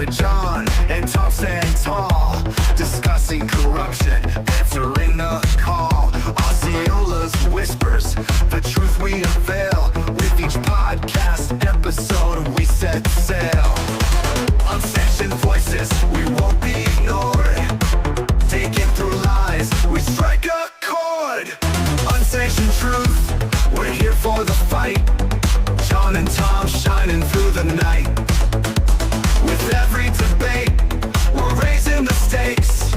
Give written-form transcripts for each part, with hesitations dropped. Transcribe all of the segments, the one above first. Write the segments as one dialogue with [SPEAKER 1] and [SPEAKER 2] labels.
[SPEAKER 1] with John and Tom stand tall, discussing corruption, answering the call. Osceola's whispers, the truth we unveil. With each podcast episode we set sail. Unsanctioned voices, we won't be ignored. Taking through lies, we strike a chord. Unsanctioned truth, we're here for the fight. John and Tom shining through the night. With every debate, we're raising the stakes,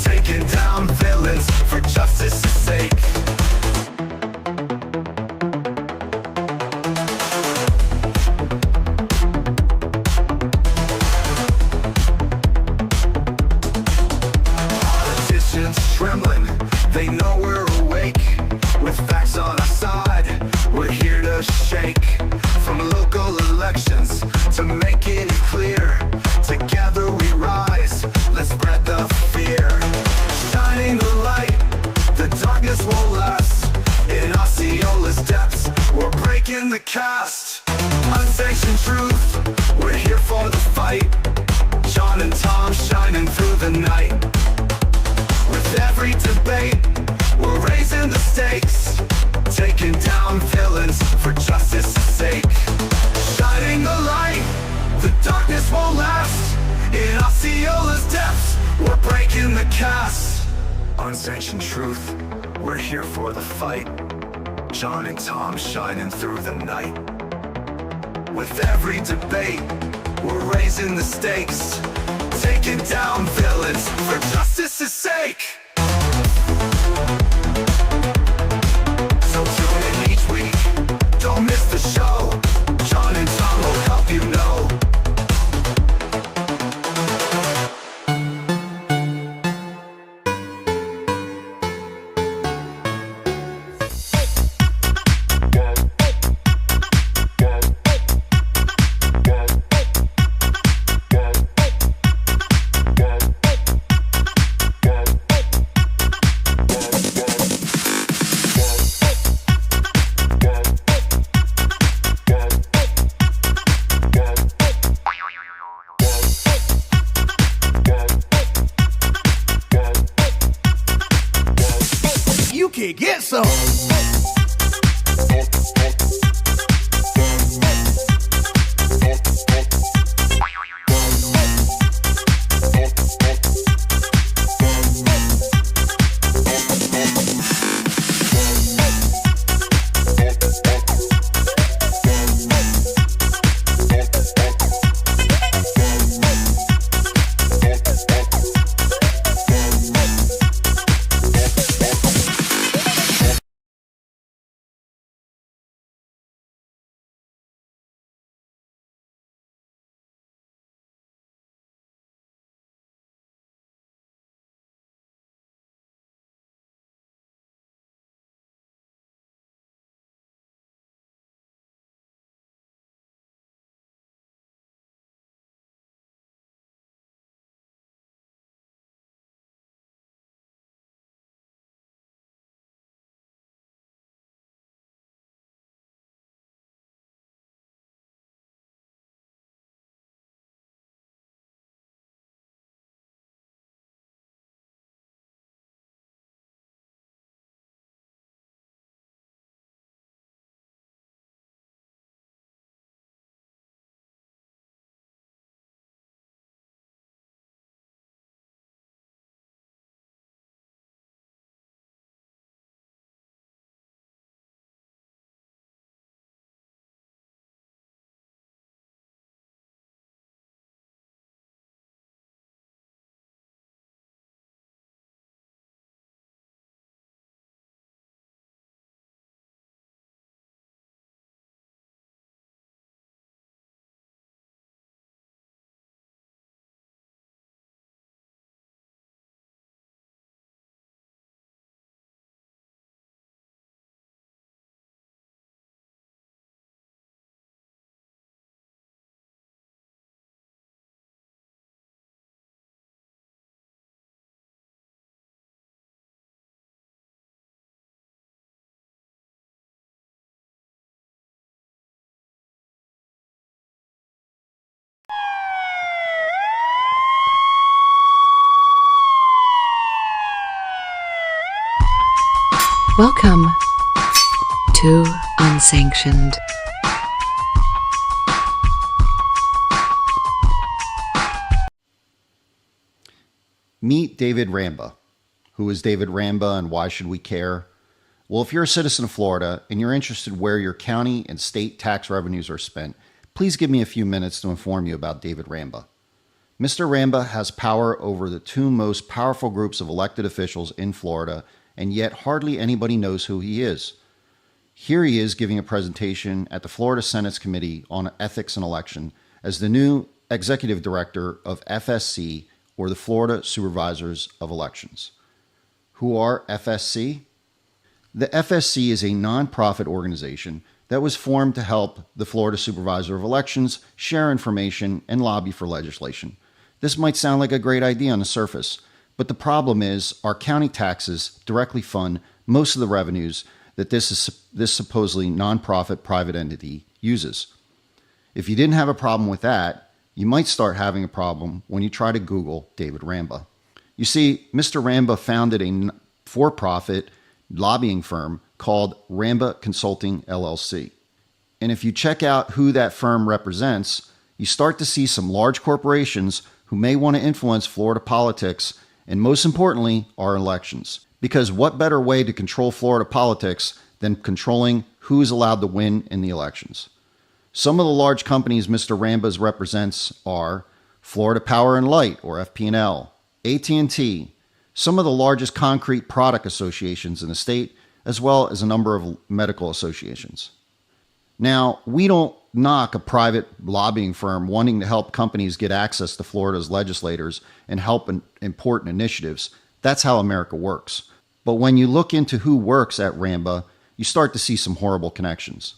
[SPEAKER 1] taking down villains for justice's sake. Politicians trembling, they know we're awake. With facts on our side, we're here to shake. From local elections to making it clear, together we rise, let's spread the fear. Shining the light, the darkness won't last. In Osceola's depths, we're breaking the cast. Unsanctioned truth, we're here for the fight. John and Tom shining through the night. With every debate, we're raising the stakes, taking down villains for justice's sake. Shining the light, the darkness won't last. In Osceola's depths, we're breaking the cast. Unsanctioned truth, we're here for the fight. John and Tom shining through the night. With every debate, we're raising the stakes, taking down villains for justice's sake. So tune in each week, don't miss the show. John and Tom will help you know.
[SPEAKER 2] You can get some.
[SPEAKER 3] Welcome to Unsanctioned.
[SPEAKER 4] Meet David Ramba. Who is David Ramba and why should we care? Well, if you're a citizen of Florida and you're interested where your county and state tax revenues are spent, please give me a few minutes to inform you about David Ramba. Mr. Ramba has power over the two most powerful groups of elected officials in Florida, and yet hardly anybody knows who he is. Here he is giving a presentation at the Florida Senate's Committee on Ethics and Election as the new executive director of FSC, or the Florida Supervisors of Elections. Who are FSC? The FSC is a nonprofit organization that was formed to help the Florida Supervisor of Elections share information and lobby for legislation. This might sound like a great idea on the surface, but the problem is our county taxes directly fund most of the revenues that this supposedly nonprofit private entity uses. If you didn't have a problem with that, you might start having a problem when you try to Google David Ramba. You see, Mr. Ramba founded a for-profit lobbying firm called Ramba Consulting LLC. And if you check out who that firm represents, you start to see some large corporations who may want to influence Florida politics and, most importantly, our elections. Because what better way to control Florida politics than controlling who is allowed to win in the elections? Some of the large companies Mr. Ramba represents are Florida Power and Light, or FP&L, AT&T, some of the largest concrete product associations in the state, as well as a number of medical associations. Now, we don't knock a private lobbying firm wanting to help companies get access to Florida's legislators and help in important initiatives. That's how America works. But when you look into who works at Ramba, you start to see some horrible connections.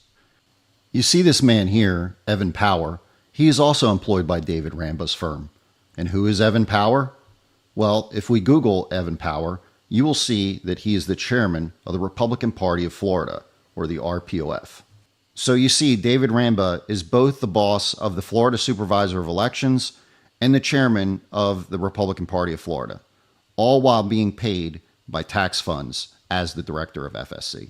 [SPEAKER 4] You see this man here, Evan Power. He is also employed by David Ramba's firm. And who is Evan Power? Well, if we Google Evan Power, you will see that he is the chairman of the Republican Party of Florida, or the RPOF. So you see, David Ramba is both the boss of the Florida Supervisor of Elections and the chairman of the Republican Party of Florida, all while being paid by tax funds as the director of FSC.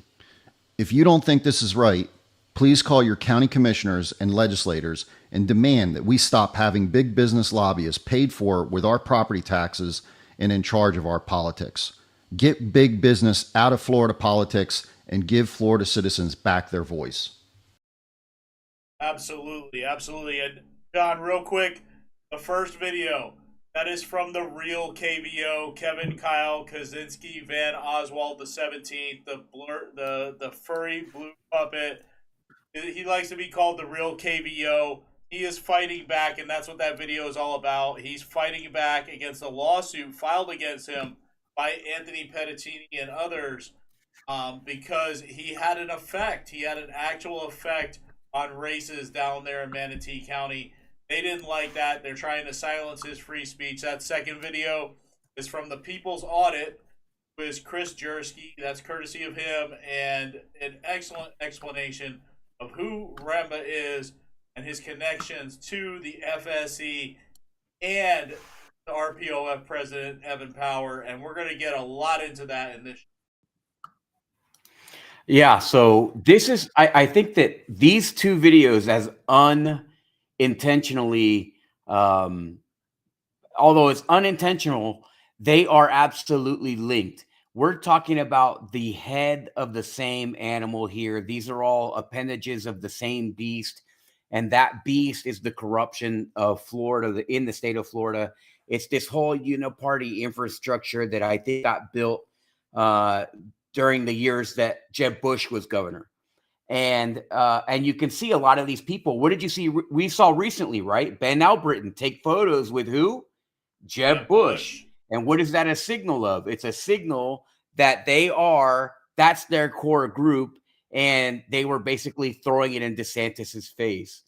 [SPEAKER 4] If you don't think this is right, please call your county commissioners and legislators and demand that we stop having big business lobbyists paid for with our property taxes and in charge of our politics. Get big business out of Florida politics and give Florida citizens back their voice.
[SPEAKER 5] Absolutely, absolutely. And John, real quick, the first video, that is from the real KVO, Kevin Kyle Kaczynski Van Oswald the 17th, the furry blue puppet. He likes to be called the real KVO. He is fighting back, and that's what that video is all about. He's fighting back against a lawsuit filed against him by Anthony Pettitini and others because he had an effect. He had an actual effect on races down there in Manatee County. They didn't like that. They're trying to silence his free speech. That second video is from the People's Audit, who is Chris Jersky. That's courtesy of him, and an excellent explanation of who Ramba is and his connections to the FSC and the RPOF president, Evan Power. And we're going to get a lot into that in this.
[SPEAKER 6] Yeah, so this is, I think that these two videos, as unintentionally, although it's unintentional, they are absolutely linked. We're talking about the head of the same animal here. These are all appendages of the same beast. And that beast is the corruption of Florida, in the state of Florida. It's this whole uniparty infrastructure that I think got built during the years that Jeb Bush was governor. And you can see a lot of these people. What did you see? We saw recently, right? Ben Albritton take photos with who? Jeb Bush. And what is that a signal of? It's a signal that that's their core group, and they were basically throwing it in DeSantis's face.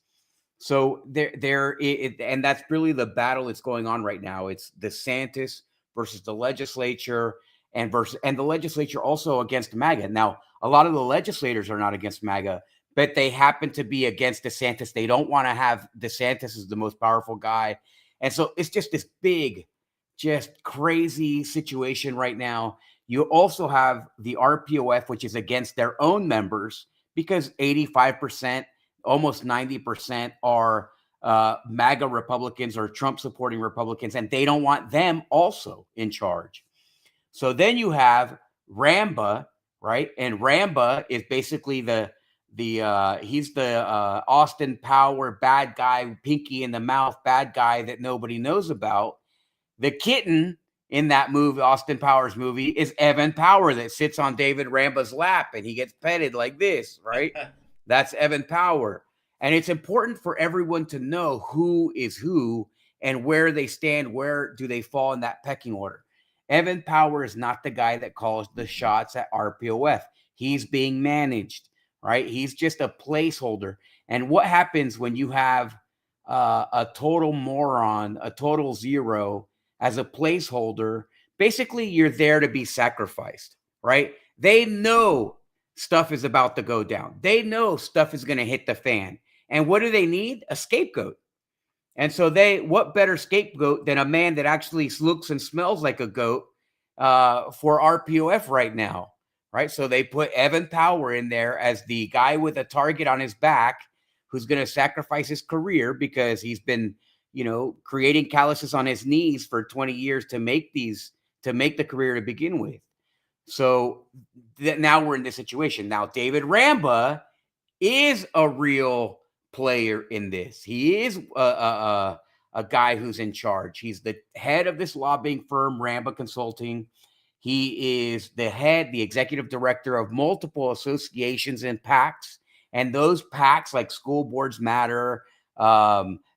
[SPEAKER 6] So and that's really the battle that's going on right now. It's DeSantis versus the legislature, and the legislature also against MAGA. Now, a lot of the legislators are not against MAGA, but they happen to be against DeSantis. They don't want to have DeSantis as the most powerful guy. And so it's just this big, just crazy situation right now. You also have the RPOF, which is against their own members, because 85%, almost 90% are MAGA Republicans or Trump supporting Republicans, and they don't want them also in charge. So then you have Ramba, right? And Ramba is basically he's the Austin Power bad guy, pinky in the mouth bad guy that nobody knows about. The kitten in that movie, Austin Powers movie, is Evan Power that sits on David Ramba's lap and he gets petted like this, right? That's Evan Power. And it's important for everyone to know who is who and where they stand, where do they fall in that pecking order. Evan Power is not the guy that calls the shots at RPOF. He's being managed, right? He's just a placeholder. And what happens when you have a total moron, a total zero as a placeholder? Basically, you're there to be sacrificed, right? They know stuff is about to go down. They know stuff is going to hit the fan. And what do they need? A scapegoat. And so what better scapegoat than a man that actually looks and smells like a goat for RPOF right now, right? So they put Evan Power in there as the guy with a target on his back who's going to sacrifice his career because he's been, creating calluses on his knees for 20 years to make the career to begin with. So now we're in this situation. Now, David Ramba is a real player in this. He is a guy who's in charge. He's the head of this lobbying firm, Ramba Consulting. He is the executive director of multiple associations and PACs. And those PACs, like School Boards Matter,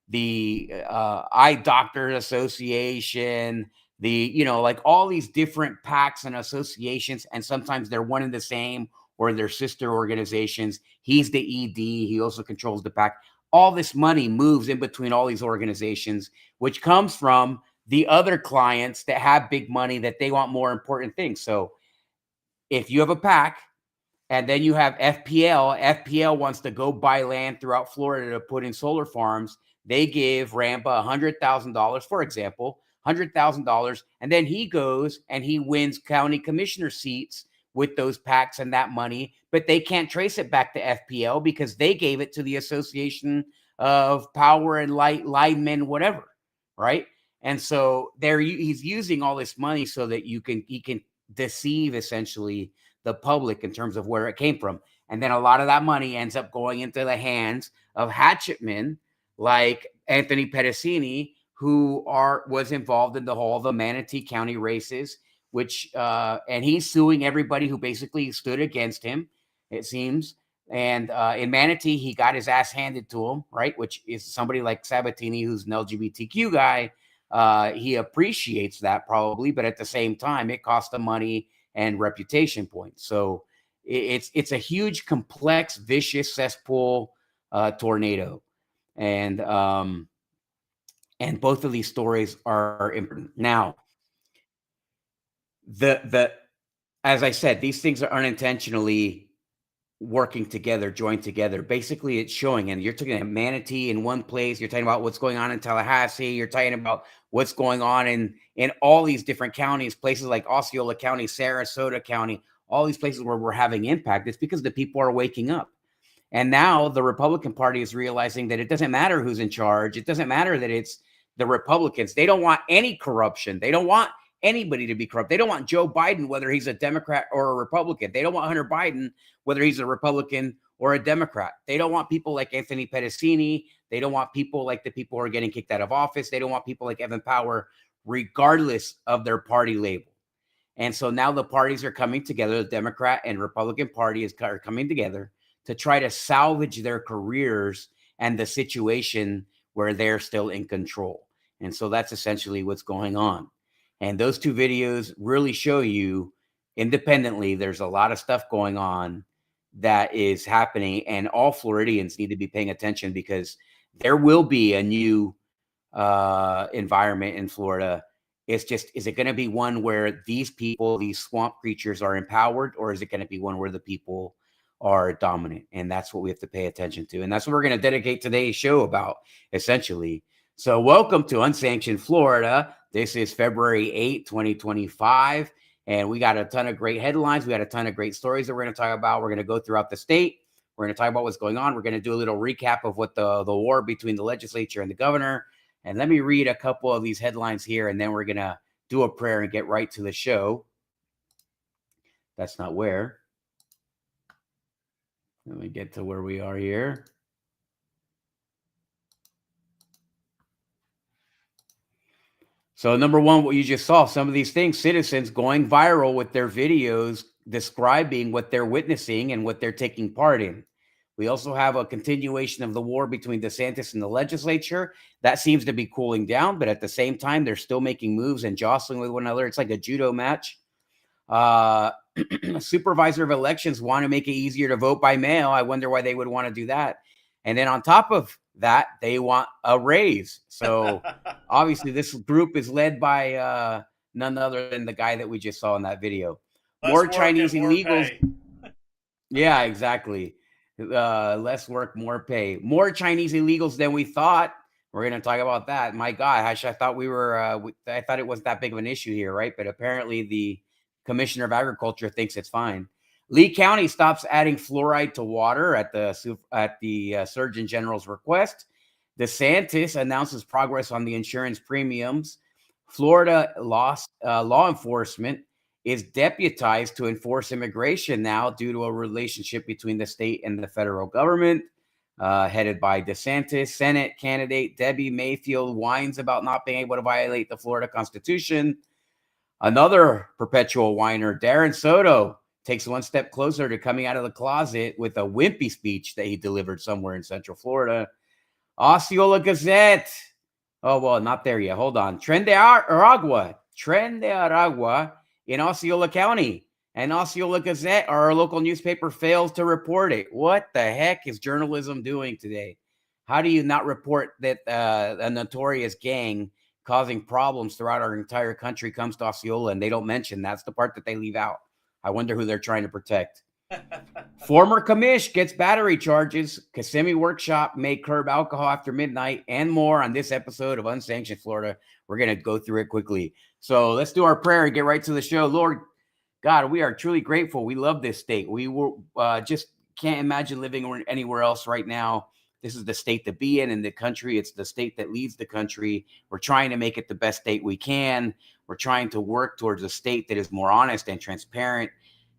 [SPEAKER 6] the Eye Doctors Association, like all these different PACs and associations, and sometimes they're one and the same or their sister organizations. He's the ED. He also controls the PAC. All this money moves in between all these organizations, which comes from the other clients that have big money that they want more important things. So if you have a PAC and then you have FPL wants to go buy land throughout Florida to put in solar farms. They give Ramba $100,000, for example, $100,000. And then he goes and he wins county commissioner seats with those PACs and that money, but they can't trace it back to FPL because they gave it to the Association of Power and Light Linemen, whatever, right? And so he's using all this money so that he can deceive essentially the public in terms of where it came from. And then a lot of that money ends up going into the hands of hatchetmen like Anthony Pedicini, who was involved in the Manatee County races, which and he's suing everybody who basically stood against him, it seems. And in Manatee, he got his ass handed to him, right? Which is somebody like Sabatini, who's an LGBTQ guy. He appreciates that probably, but at the same time, it cost him money and reputation points. So it's a huge, complex, vicious cesspool tornado. And both of these stories are important. Now, as I said, these things are unintentionally working together, joined together. Basically, it's showing, and you're talking about Manatee in one place, you're talking about what's going on in Tallahassee, you're talking about what's going on in all these different counties, places like Osceola County, Sarasota County, all these places where we're having impact. It's because the people are waking up. And now the Republican Party is realizing that it doesn't matter who's in charge. It doesn't matter that it's the Republicans. They don't want any corruption. They don't want anybody to be corrupt. They don't want Joe Biden, whether he's a Democrat or a Republican. They don't want Hunter Biden, whether he's a Republican or a Democrat. They don't want people like Anthony Pedicini. They don't want people like the people who are getting kicked out of office. They don't want people like Evan Power, regardless of their party label. And so now the parties are coming together. The Democrat and Republican Party are coming together to try to salvage their careers and the situation where they're still in control. And so that's essentially what's going on. And those two videos really show you independently, there's a lot of stuff going on that is happening, and all Floridians need to be paying attention because there will be a new environment in Florida. It's just, is it going to be one where these people, these swamp creatures are empowered, or is it going to be one where the people are dominant? And that's what we have to pay attention to. And that's what we're going to dedicate today's show about, essentially. So welcome to Unsanctioned Florida. This is February 8, 2025. And we got a ton of great headlines. We got a ton of great stories that we're going to talk about. We're going to go throughout the state. We're going to talk about what's going on. We're going to do a little recap of what the war between the legislature and the governor. And let me read a couple of these headlines here, and then we're going to do a prayer and get right to the show. That's not where. Let me get to where we are here. So number one, what you just saw, some of these things, citizens going viral with their videos describing what they're witnessing and what they're taking part in. We also have a continuation of the war between DeSantis and the legislature. That seems to be cooling down, but at the same time, they're still making moves and jostling with one another. It's like a judo match. Supervisor of elections want to make it easier to vote by mail. I wonder why they would want to do that. And then on top of that, they want a raise. So obviously this group is led by none other than the guy that we just saw in that video. More Chinese illegals. Yeah, exactly. Less work, more pay. More Chinese illegals than we thought. We're going to talk about that. My God, I thought we were, I thought it wasn't that big of an issue here, right? But apparently the Commissioner of Agriculture thinks it's fine. Lee County stops adding fluoride to water at the Surgeon General's request. DeSantis announces progress on the insurance premiums. Florida law enforcement is deputized to enforce immigration now due to a relationship between the state and the federal government, headed by DeSantis. Senate candidate Debbie Mayfield whines about not being able to violate the Florida Constitution. Another perpetual whiner, Darren Soto, takes one step closer to coming out of the closet with a wimpy speech that he delivered somewhere in Central Florida. Osceola Gazette. Oh, well, not there yet. Hold on. Tren de Aragua in Osceola County. And Osceola Gazette, our local newspaper, fails to report it. What the heck is journalism doing today? How do you not report that a notorious gang causing problems throughout our entire country comes to Osceola, and they don't mention? That's the part that they leave out. I wonder who they're trying to protect. Former commish gets battery charges. Kissimmee workshop may curb alcohol after midnight, and more on this episode of Unsanctioned Florida. We're going to go through it quickly. So let's do our prayer and get right to the show. Lord God, we are truly grateful. We love this state. We just can't imagine living anywhere else right now. This is the state to be in the country. It's the state that leads the country. We're trying to make it the best state we can. We're trying to work towards a state that is more honest and transparent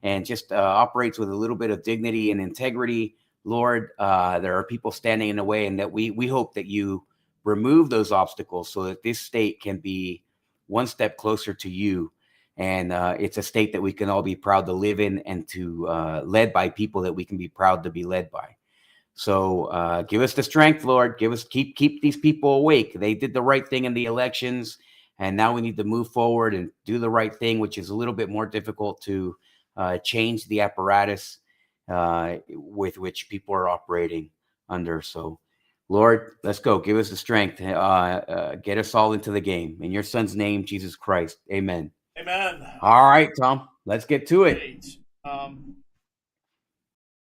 [SPEAKER 6] and just operates with a little bit of dignity and integrity. Lord, there are people standing in the way, and that we hope that you remove those obstacles so that this state can be one step closer to you. And it's a state that we can all be proud to live in, and to led by people that we can be proud to be led by. So give us the strength, Lord. Keep these people awake. They did the right thing in the elections, and now we need to move forward and do the right thing, which is a little bit more difficult to change the apparatus with which people are operating under. So, Lord, let's go. Give us the strength. Get us all into the game. In your son's name, Jesus Christ. Amen.
[SPEAKER 5] Amen.
[SPEAKER 6] All right, Tom, let's get to it.
[SPEAKER 5] Great.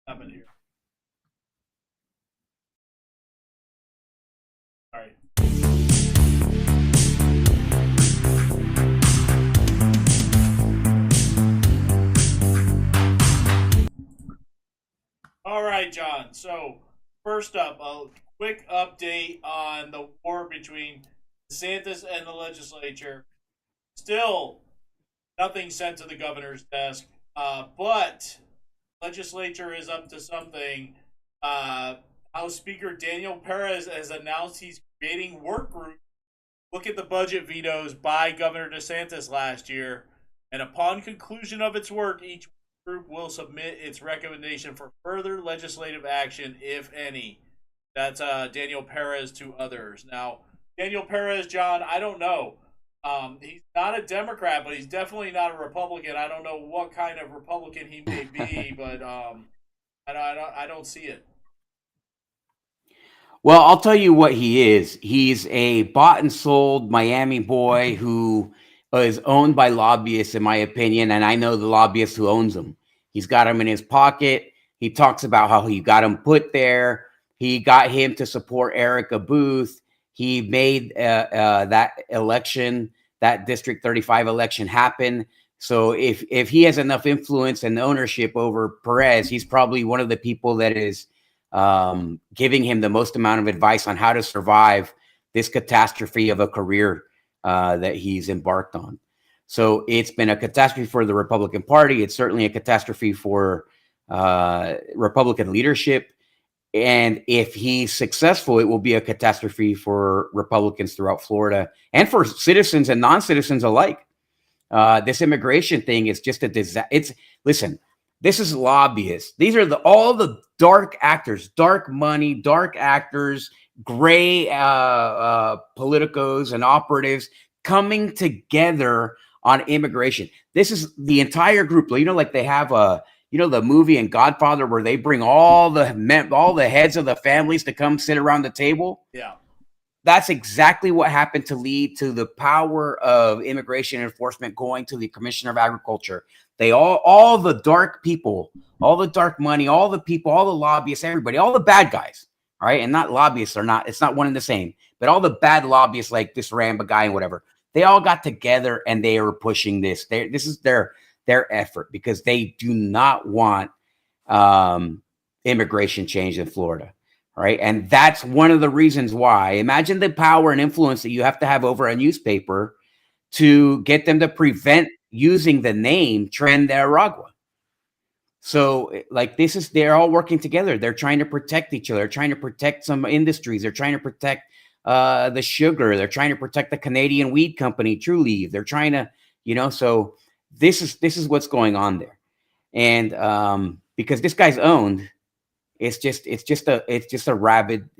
[SPEAKER 5] Happened here. All right. All right, John. So first up, a quick update on the war between DeSantis and the legislature. Still nothing sent to the governor's desk, but legislature is up to something. House Speaker Daniel Perez has announced he's creating work groups. Look at the budget vetoes by Governor DeSantis last year, and upon conclusion of its work, each group will submit its recommendation for further legislative action, if any. That's Daniel Perez to others. Now, Daniel Perez, John, I don't know. He's not a Democrat, but he's definitely not a Republican. I don't know what kind of Republican he may be, but I don't see it.
[SPEAKER 6] Well, I'll tell you what he is. He's a bought and sold Miami boy who is owned by lobbyists, in my opinion, and I know the lobbyist who owns them. He's got him in his pocket. He talks about how he got him put there. He got him to support Erica Booth. He made that election, that District 35 election happen So if he has enough influence and ownership over Perez, he's probably one of the people that is giving him the most amount of advice on how to survive this catastrophe of a career that he's embarked on. So it's been a catastrophe for the Republican Party. It's certainly a catastrophe for Republican leadership. And if he's successful, it will be a catastrophe for Republicans throughout Florida and for citizens and non-citizens alike. This immigration thing is just a disaster. Listen, this is lobbyists. These are all the dark actors, dark money, dark actors, gray politicos and operatives coming together on immigration. This is the entire group. You know, like they have the movie in Godfather where they bring all the heads of the families to come sit around the table.
[SPEAKER 5] Yeah.
[SPEAKER 6] That's exactly what happened to lead to the power of immigration enforcement going to the Commissioner of Agriculture. They all the dark people, all the dark money, all the people, all the lobbyists, everybody, all the bad guys, all right? And not lobbyists it's not one and the same, but all the bad lobbyists like this Ramba guy and whatever, they all got together and they are pushing this. This is their effort because they do not want immigration change in Florida. Right. And that's one of the reasons why. Imagine the power and influence that you have to have over a newspaper to get them to prevent using the name Tren de Aragua. So like they're all working together. They're trying to protect each other. They're trying to protect some industries. They're trying to protect the sugar. They're trying to protect the Canadian weed company, True Leaf. They're trying to, so this is what's going on there. And because this guy's owned, it's just a rabid,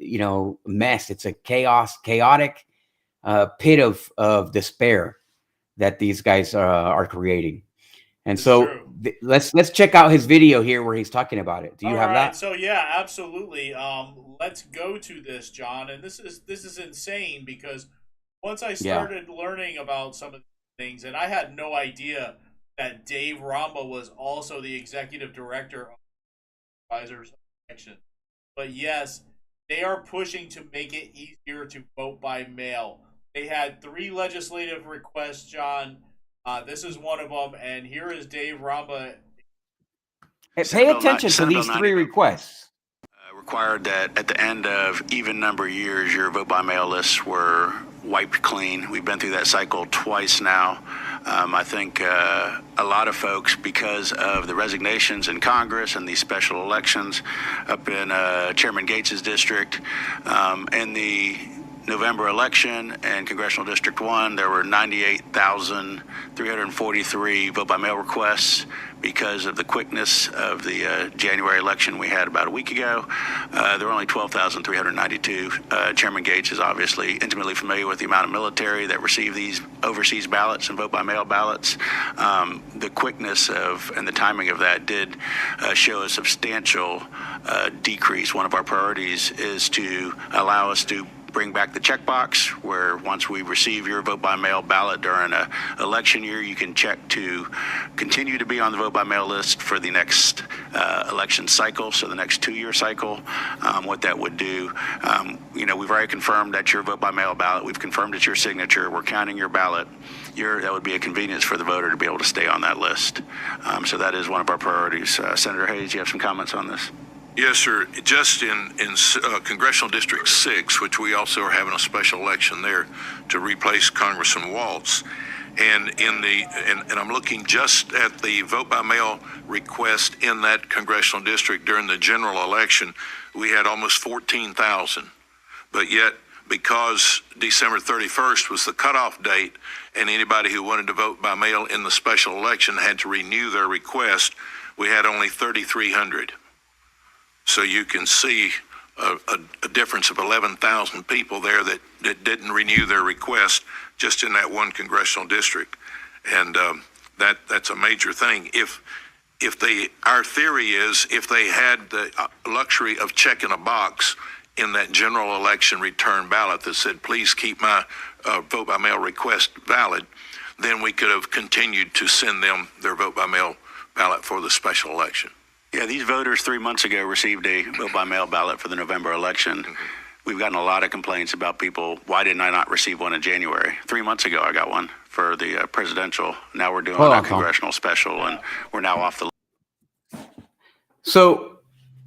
[SPEAKER 6] mess. It's a chaotic pit of despair that these guys are creating. And so let's check out his video here where he's talking about it. Do you have that?
[SPEAKER 5] So yeah, absolutely. Let's go to this, John. And this is insane because once I started learning about some of the things, and I had no idea that Dave Ramba was also the executive director of Supervisors. But yes, they are pushing to make it easier to vote by mail. They had 3 legislative requests, John. This is one of them, and here is Dave Ramba.
[SPEAKER 6] Hey, pay attention to these 3 requests.
[SPEAKER 7] Required that at the end of even number years, your vote by mail lists were wiped clean. We've been through that cycle twice now. I think a lot of folks, because of the resignations in Congress and these special elections up in Chairman Gates's district, in the November election in Congressional District 1, there were 98,343 vote by mail requests because of the quickness of the January election we had about a week ago. There were only 12,392. Chairman Gates is obviously intimately familiar with the amount of military that receive these overseas ballots and vote by mail ballots. The quickness and the timing of that did show a substantial decrease. One of our priorities is to allow us to bring back the checkbox where once we receive your vote by mail ballot during an election year, you can check to continue to be on the vote by mail list for the next election cycle, so the next 2-year cycle. What that would do, we've already confirmed that your vote by mail ballot. We've confirmed it's your signature. We're counting your ballot. That would be a convenience for the voter to be able to stay on that list. So that is one of our priorities. Senator Hayes, you have some comments on this?
[SPEAKER 8] Yes, sir. Just in Congressional District 6, which we also are having a special election there to replace Congressman Waltz, and I'm looking just at the vote by mail request in that congressional district during the general election, we had almost 14,000. But yet, because December 31st was the cutoff date, and anybody who wanted to vote by mail in the special election had to renew their request, we had only 3,300. So you can see a difference of 11,000 people there that didn't renew their request just in that one congressional district. And that's a major thing. Our theory is if they had the luxury of checking a box in that general election return ballot that said, please keep my vote by mail request valid, then we could have continued to send them their vote by mail ballot for the special election.
[SPEAKER 7] Yeah, these voters 3 months ago received a vote by mail ballot for the November election. we've gotten a lot of complaints about people. Why didn't I not receive one in January? 3 months ago, I got one for the presidential. Now we're doing a congressional special, and we're now off the.
[SPEAKER 6] So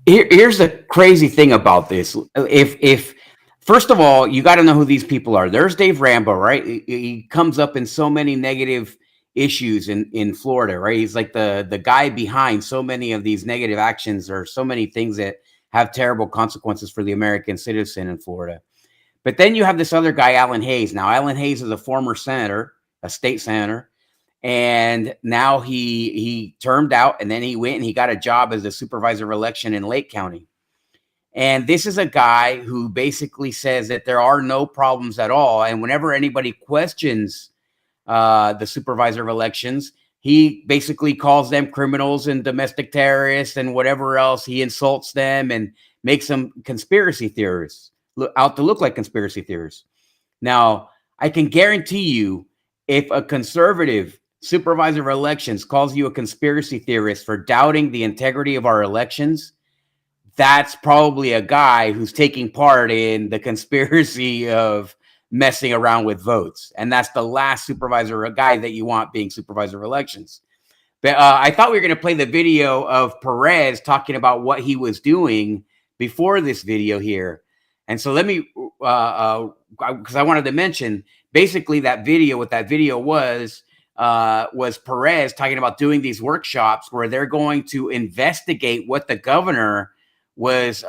[SPEAKER 6] here's the crazy thing about this. If first of all, you got to know who these people are. There's Dave Rambo, right? He comes up in so many negative issues in Florida, right? He's like the guy behind so many of these negative actions or so many things that have terrible consequences for the American citizen in Florida. But then you have this other guy, Alan Hayes. Now, Alan Hayes is a former senator, a state senator, and now he termed out, and then he went and he got a job as a supervisor of election in Lake County. And this is a guy who basically says that there are no problems at all. And whenever anybody questions the supervisor of elections, he basically calls them criminals and domestic terrorists and whatever else. He insults them and makes them conspiracy theorists, out to look like conspiracy theorists. Now, I can guarantee you, if a conservative supervisor of elections calls you a conspiracy theorist for doubting the integrity of our elections, that's probably a guy who's taking part in the conspiracy of messing around with votes. And that's the last supervisor, a guy that you want being supervisor of elections. But I thought we were going to play the video of Perez talking about what he was doing before this video here. And so let me, because I wanted to mention, basically that video, what that video was Perez talking about doing these workshops where they're going to investigate what the governor was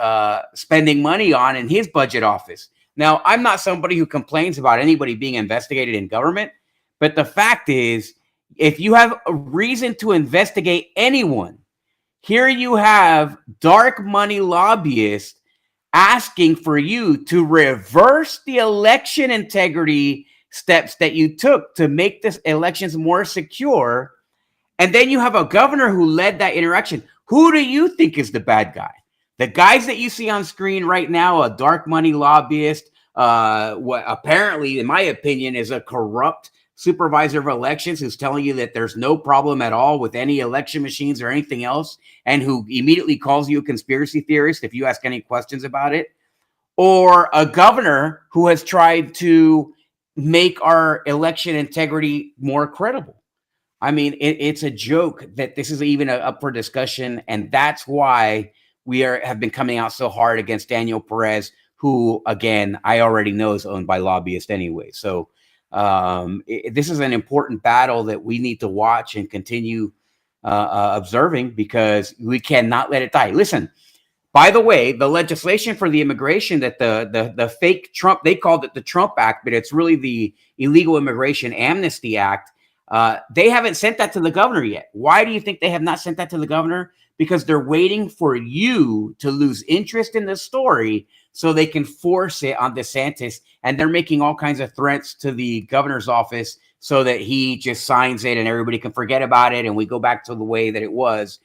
[SPEAKER 6] spending money on in his budget office. Now, I'm not somebody who complains about anybody being investigated in government, but the fact is, if you have a reason to investigate anyone, here you have dark money lobbyists asking for you to reverse the election integrity steps that you took to make this elections more secure. And then you have a governor who led that interaction. Who do you think is the bad guy? The guys that you see on screen right now, a dark money lobbyist, what apparently, in my opinion, is a corrupt supervisor of elections who's telling you that there's no problem at all with any election machines or anything else, and who immediately calls you a conspiracy theorist if you ask any questions about it, or a governor who has tried to make our election integrity more credible. I mean, it's a joke that this is even up for discussion, and that's why we have been coming out so hard against Daniel Perez, who, again, I already know is owned by lobbyists anyway. So this is an important battle that we need to watch and continue observing, because we cannot let it die. Listen, by the way, the legislation for the immigration that the fake Trump, they called it the Trump Act, but it's really the Illegal Immigration Amnesty Act. They haven't sent that to the governor yet. Why do you think they have not sent that to the governor? Because they're waiting for you to lose interest in the story so they can force it on DeSantis. And they're making all kinds of threats to the governor's office so that he just signs it and everybody can forget about it. And we go back to the way that it was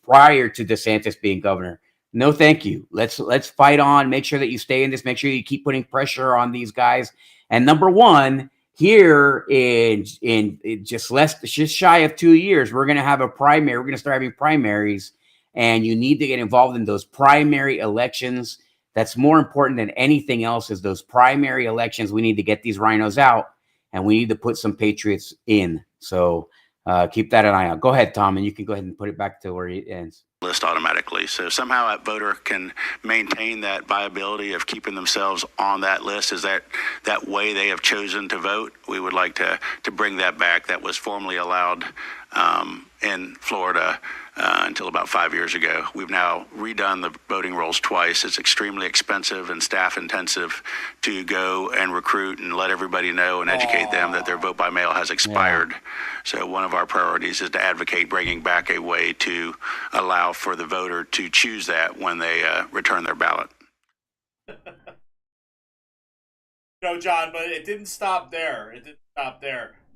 [SPEAKER 6] prior to DeSantis being governor. No, thank you. Let's fight on. Make sure that you stay in this. Make sure you keep putting pressure on these guys. And number one, here in just shy of 2 years, we're going to have a primary. We're going to start having primaries, and you need to get involved in those primary elections. That's more important than anything else, is those primary elections. We need to get these rhinos out, and we need to put some patriots in. So keep that an eye out. Go ahead, Tom, and you can go ahead and put it back to where it ends.
[SPEAKER 7] List automatically. So somehow that voter can maintain that viability of keeping themselves on that list. Is that way they have chosen to vote? We would like to bring that back. That was formerly allowed in Florida until about 5 years ago. We've now redone the voting rolls twice. It's extremely expensive and staff intensive to go and recruit and let everybody know and educate them that their vote by mail has expired. Yeah. So one of our priorities is to advocate bringing back a way to allow for the voter to choose that when they return their ballot.
[SPEAKER 5] No, John, but it didn't stop there.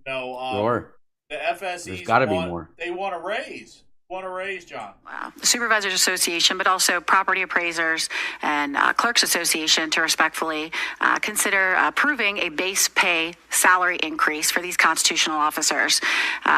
[SPEAKER 5] No,
[SPEAKER 6] sure.
[SPEAKER 5] The FSEs
[SPEAKER 6] There's got to be more.
[SPEAKER 5] They want to raise. Want to raise, John?
[SPEAKER 9] The Supervisors Association, but also Property Appraisers and Clerks Association to respectfully consider approving a base pay salary increase for these constitutional officers.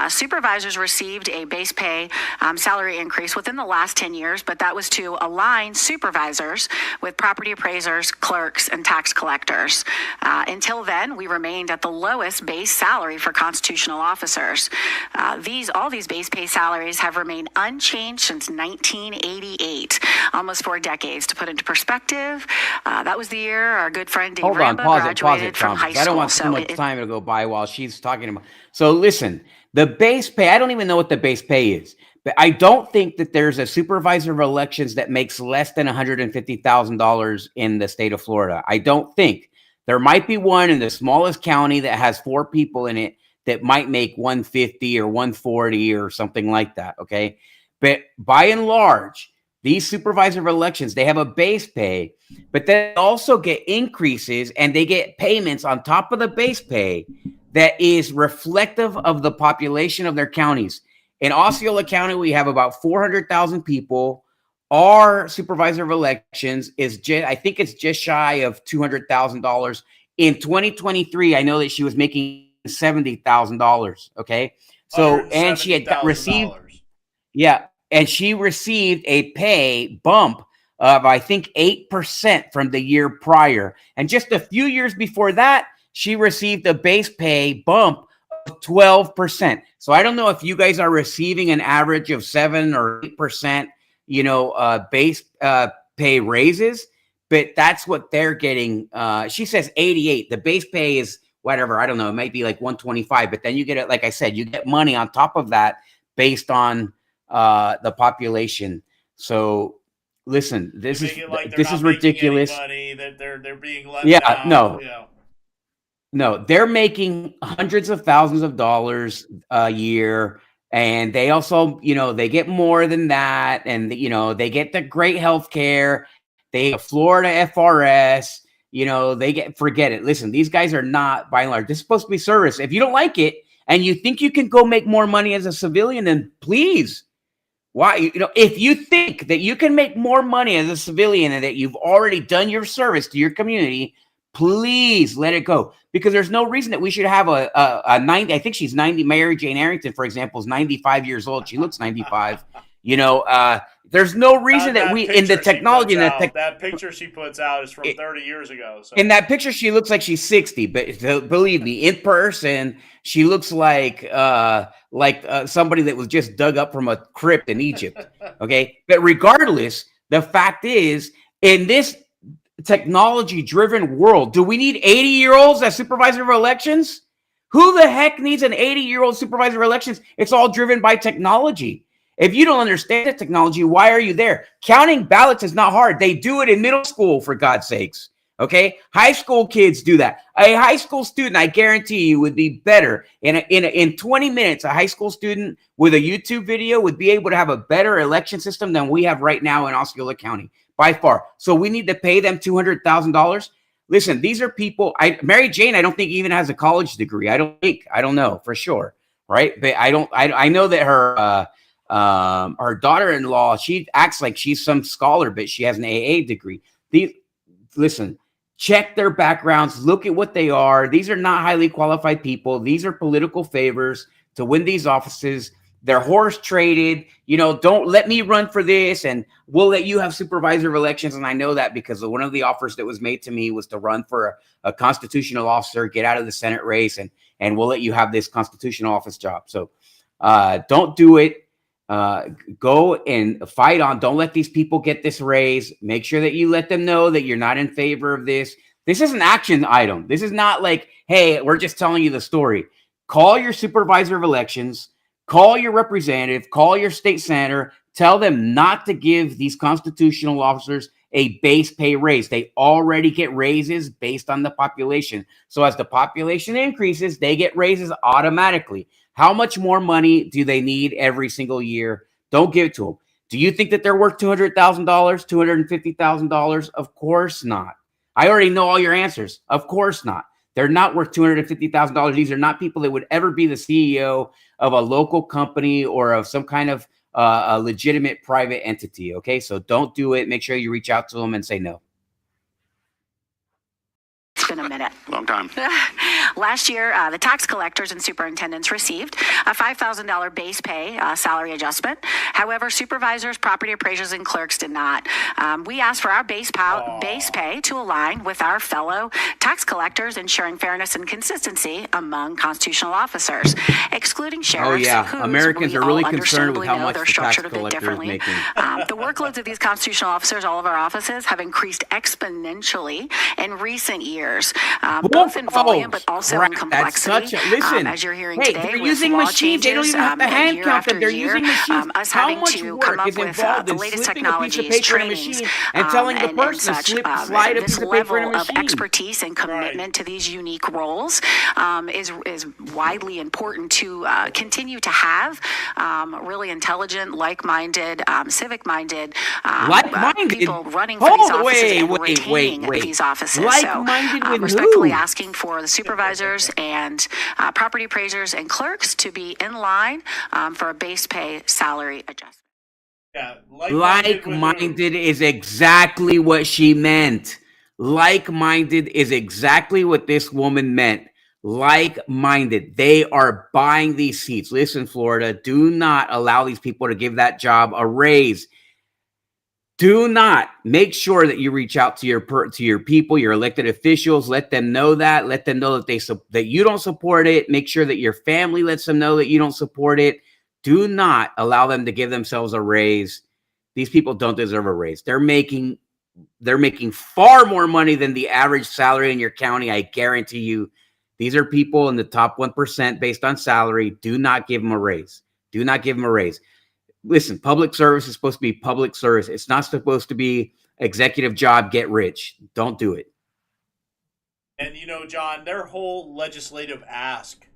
[SPEAKER 9] Supervisors received a base pay salary increase within the last 10 years, but that was to align supervisors with property appraisers, clerks, and tax collectors. Until then, we remained at the lowest base salary for constitutional officers. All these base pay salaries have remained unchanged since 1988, almost 4 decades. To put into perspective, that was the year our good friend Dave Rambo graduated from high school.
[SPEAKER 6] I don't want too much time to go by while she's talking about. So listen, the base pay, I don't even know what the base pay is, but I don't think that there's a supervisor of elections that makes less than $150,000 in the state of Florida. I don't think. There might be one in the smallest county that has 4 people in it that might make 150 or 140 or something like that, okay? But by and large, these supervisor of elections, they have a base pay, but they also get increases and they get payments on top of the base pay that is reflective of the population of their counties. In Osceola County, we have about 400,000 people. Our supervisor of elections is I think it's just shy of $200,000. In 2023, I know that she was making $70,000. Okay. So, and she had received, and she received a pay bump of, I think, 8% from the year prior. And just a few years before that, she received a base pay bump of 12%. So I don't know if you guys are receiving an average of 7 or 8%, base pay raises, but that's what they're getting. She says 88. The base pay is whatever, I don't know, it might be like 125, but then you get it, like I said, you get money on top of that based on the population. So listen, this is ridiculous.
[SPEAKER 5] Money, that they're being left out,
[SPEAKER 6] no, they're making hundreds of thousands of dollars a year, and they also, they get more than that, and they get the great health care. They have Florida FRS. Forget it. Listen, these guys are not, by and large, this is supposed to be service. If you don't like it and you think you can go make more money as a civilian, then please, why? If you think that you can make more money as a civilian and that you've already done your service to your community, please let it go. Because there's no reason that we should have a 90, I think she's 90. Mary Jane Arrington, for example, is 95 years old. She looks 95. There's no reason that we, in the technology,
[SPEAKER 5] that picture she puts out is from 30 years ago. So.
[SPEAKER 6] In that picture, she looks like she's 60, but believe me, in person, she looks like somebody that was just dug up from a crypt in Egypt. Okay. But regardless, the fact is, in this technology-driven world, do we need 80-year-olds as supervisor of elections? Who the heck needs an 80-year-old supervisor of elections? It's all driven by technology. If you don't understand the technology, why are you there? Counting ballots is not hard. They do it in middle school, for God's sakes. Okay? High school kids do that. A high school student, I guarantee you, would be better. In 20 minutes, a high school student with a YouTube video would be able to have a better election system than we have right now in Osceola County, by far. So we need to pay them $200,000. Listen, these are people. Mary Jane, I don't think even has a college degree. I don't know for sure, right? But I know that her daughter-in-law, she acts like she's some scholar, but she has an AA degree. Listen, check their backgrounds. Look at what they are. These are not highly qualified people. These are political favors to win these offices. They're horse traded. Don't let me run for this, and we'll let you have supervisor of elections. And I know that because one of the offers that was made to me was to run for a constitutional officer, get out of the Senate race, and we'll let you have this constitutional office job. So don't do it. Go and fight on. Don't let these people get this raise. Make sure that you let them know that you're not in favor of this. This is an action item. This is not like, hey, we're just telling you the story. Call your supervisor of elections, call your representative, call your state senator, tell them not to give these constitutional officers a base pay raise. They already get raises based on the population. So as the population increases, they get raises automatically. How much more money do they need every single year? Don't give it to them. Do you think that they're worth $200,000, $250,000? Of course not. I already know all your answers. Of course not. They're not worth $250,000. These are not people that would ever be the CEO of a local company or of some kind of a legitimate private entity. Okay, so don't do it. Make sure you reach out to them and say no.
[SPEAKER 9] It's been a minute.
[SPEAKER 7] Long time.
[SPEAKER 9] Last year, the tax collectors and superintendents received a $5,000 base pay salary adjustment. However, supervisors, property appraisers, and clerks did not. We asked for our base pay to align with our fellow tax collectors, ensuring fairness and consistency among constitutional officers, excluding sheriffs. Whose
[SPEAKER 6] Americans
[SPEAKER 9] we
[SPEAKER 6] are really
[SPEAKER 9] all
[SPEAKER 6] concerned with how
[SPEAKER 9] know
[SPEAKER 6] much
[SPEAKER 9] they're
[SPEAKER 6] the tax
[SPEAKER 9] structured a bit
[SPEAKER 6] collector is
[SPEAKER 9] differently.
[SPEAKER 6] making.
[SPEAKER 9] The workloads of these constitutional officers, all of our offices, have increased exponentially in recent years, both in volume but also in complexity.
[SPEAKER 6] Listen,
[SPEAKER 9] as you're hearing
[SPEAKER 6] hey,
[SPEAKER 9] today,
[SPEAKER 6] they're
[SPEAKER 9] with
[SPEAKER 6] using
[SPEAKER 9] law
[SPEAKER 6] machines. They don't
[SPEAKER 9] changes,
[SPEAKER 6] even have to hand
[SPEAKER 9] year
[SPEAKER 6] count
[SPEAKER 9] after
[SPEAKER 6] them. They're
[SPEAKER 9] year,
[SPEAKER 6] using machines.
[SPEAKER 9] us
[SPEAKER 6] How
[SPEAKER 9] having
[SPEAKER 6] much
[SPEAKER 9] to
[SPEAKER 6] work
[SPEAKER 9] come up
[SPEAKER 6] is
[SPEAKER 9] with
[SPEAKER 6] involved
[SPEAKER 9] the
[SPEAKER 6] in
[SPEAKER 9] latest
[SPEAKER 6] slipping a piece of
[SPEAKER 9] technologies,
[SPEAKER 6] paper in a
[SPEAKER 9] trainings,
[SPEAKER 6] machine and telling the
[SPEAKER 9] and
[SPEAKER 6] person to
[SPEAKER 9] such,
[SPEAKER 6] slide a
[SPEAKER 9] this
[SPEAKER 6] piece of paper in a
[SPEAKER 9] level of
[SPEAKER 6] machine?
[SPEAKER 9] expertise and commitment to these unique roles is widely important to continue to have really intelligent, like-minded, civic-minded people running for these offices and retaining these offices.
[SPEAKER 6] Like-minded
[SPEAKER 9] So,
[SPEAKER 6] with
[SPEAKER 9] respectfully
[SPEAKER 6] who?
[SPEAKER 9] asking for the supervisors and property appraisers and clerks to be in line for a base pay salary adjustment.
[SPEAKER 5] Yeah,
[SPEAKER 6] Like-minded is exactly what she meant. Like-minded is exactly what this woman meant. Like-minded. They are buying these seats. Listen, Florida, do not allow these people to give that job a raise. Do not. Make sure that you reach out to your people, your elected officials. Let them know that. Let them know that you don't support it. Make sure that your family lets them know that you don't support it. Do not allow them to give themselves a raise. These people don't deserve a raise. They're making far more money than the average salary in your county. I guarantee you. These are people in the top 1% based on salary. Do not give them a raise. Do not give them a raise. Listen, public service is supposed to be public service. It's not supposed to be executive job, get rich. Don't do it.
[SPEAKER 5] And John, their whole legislative ask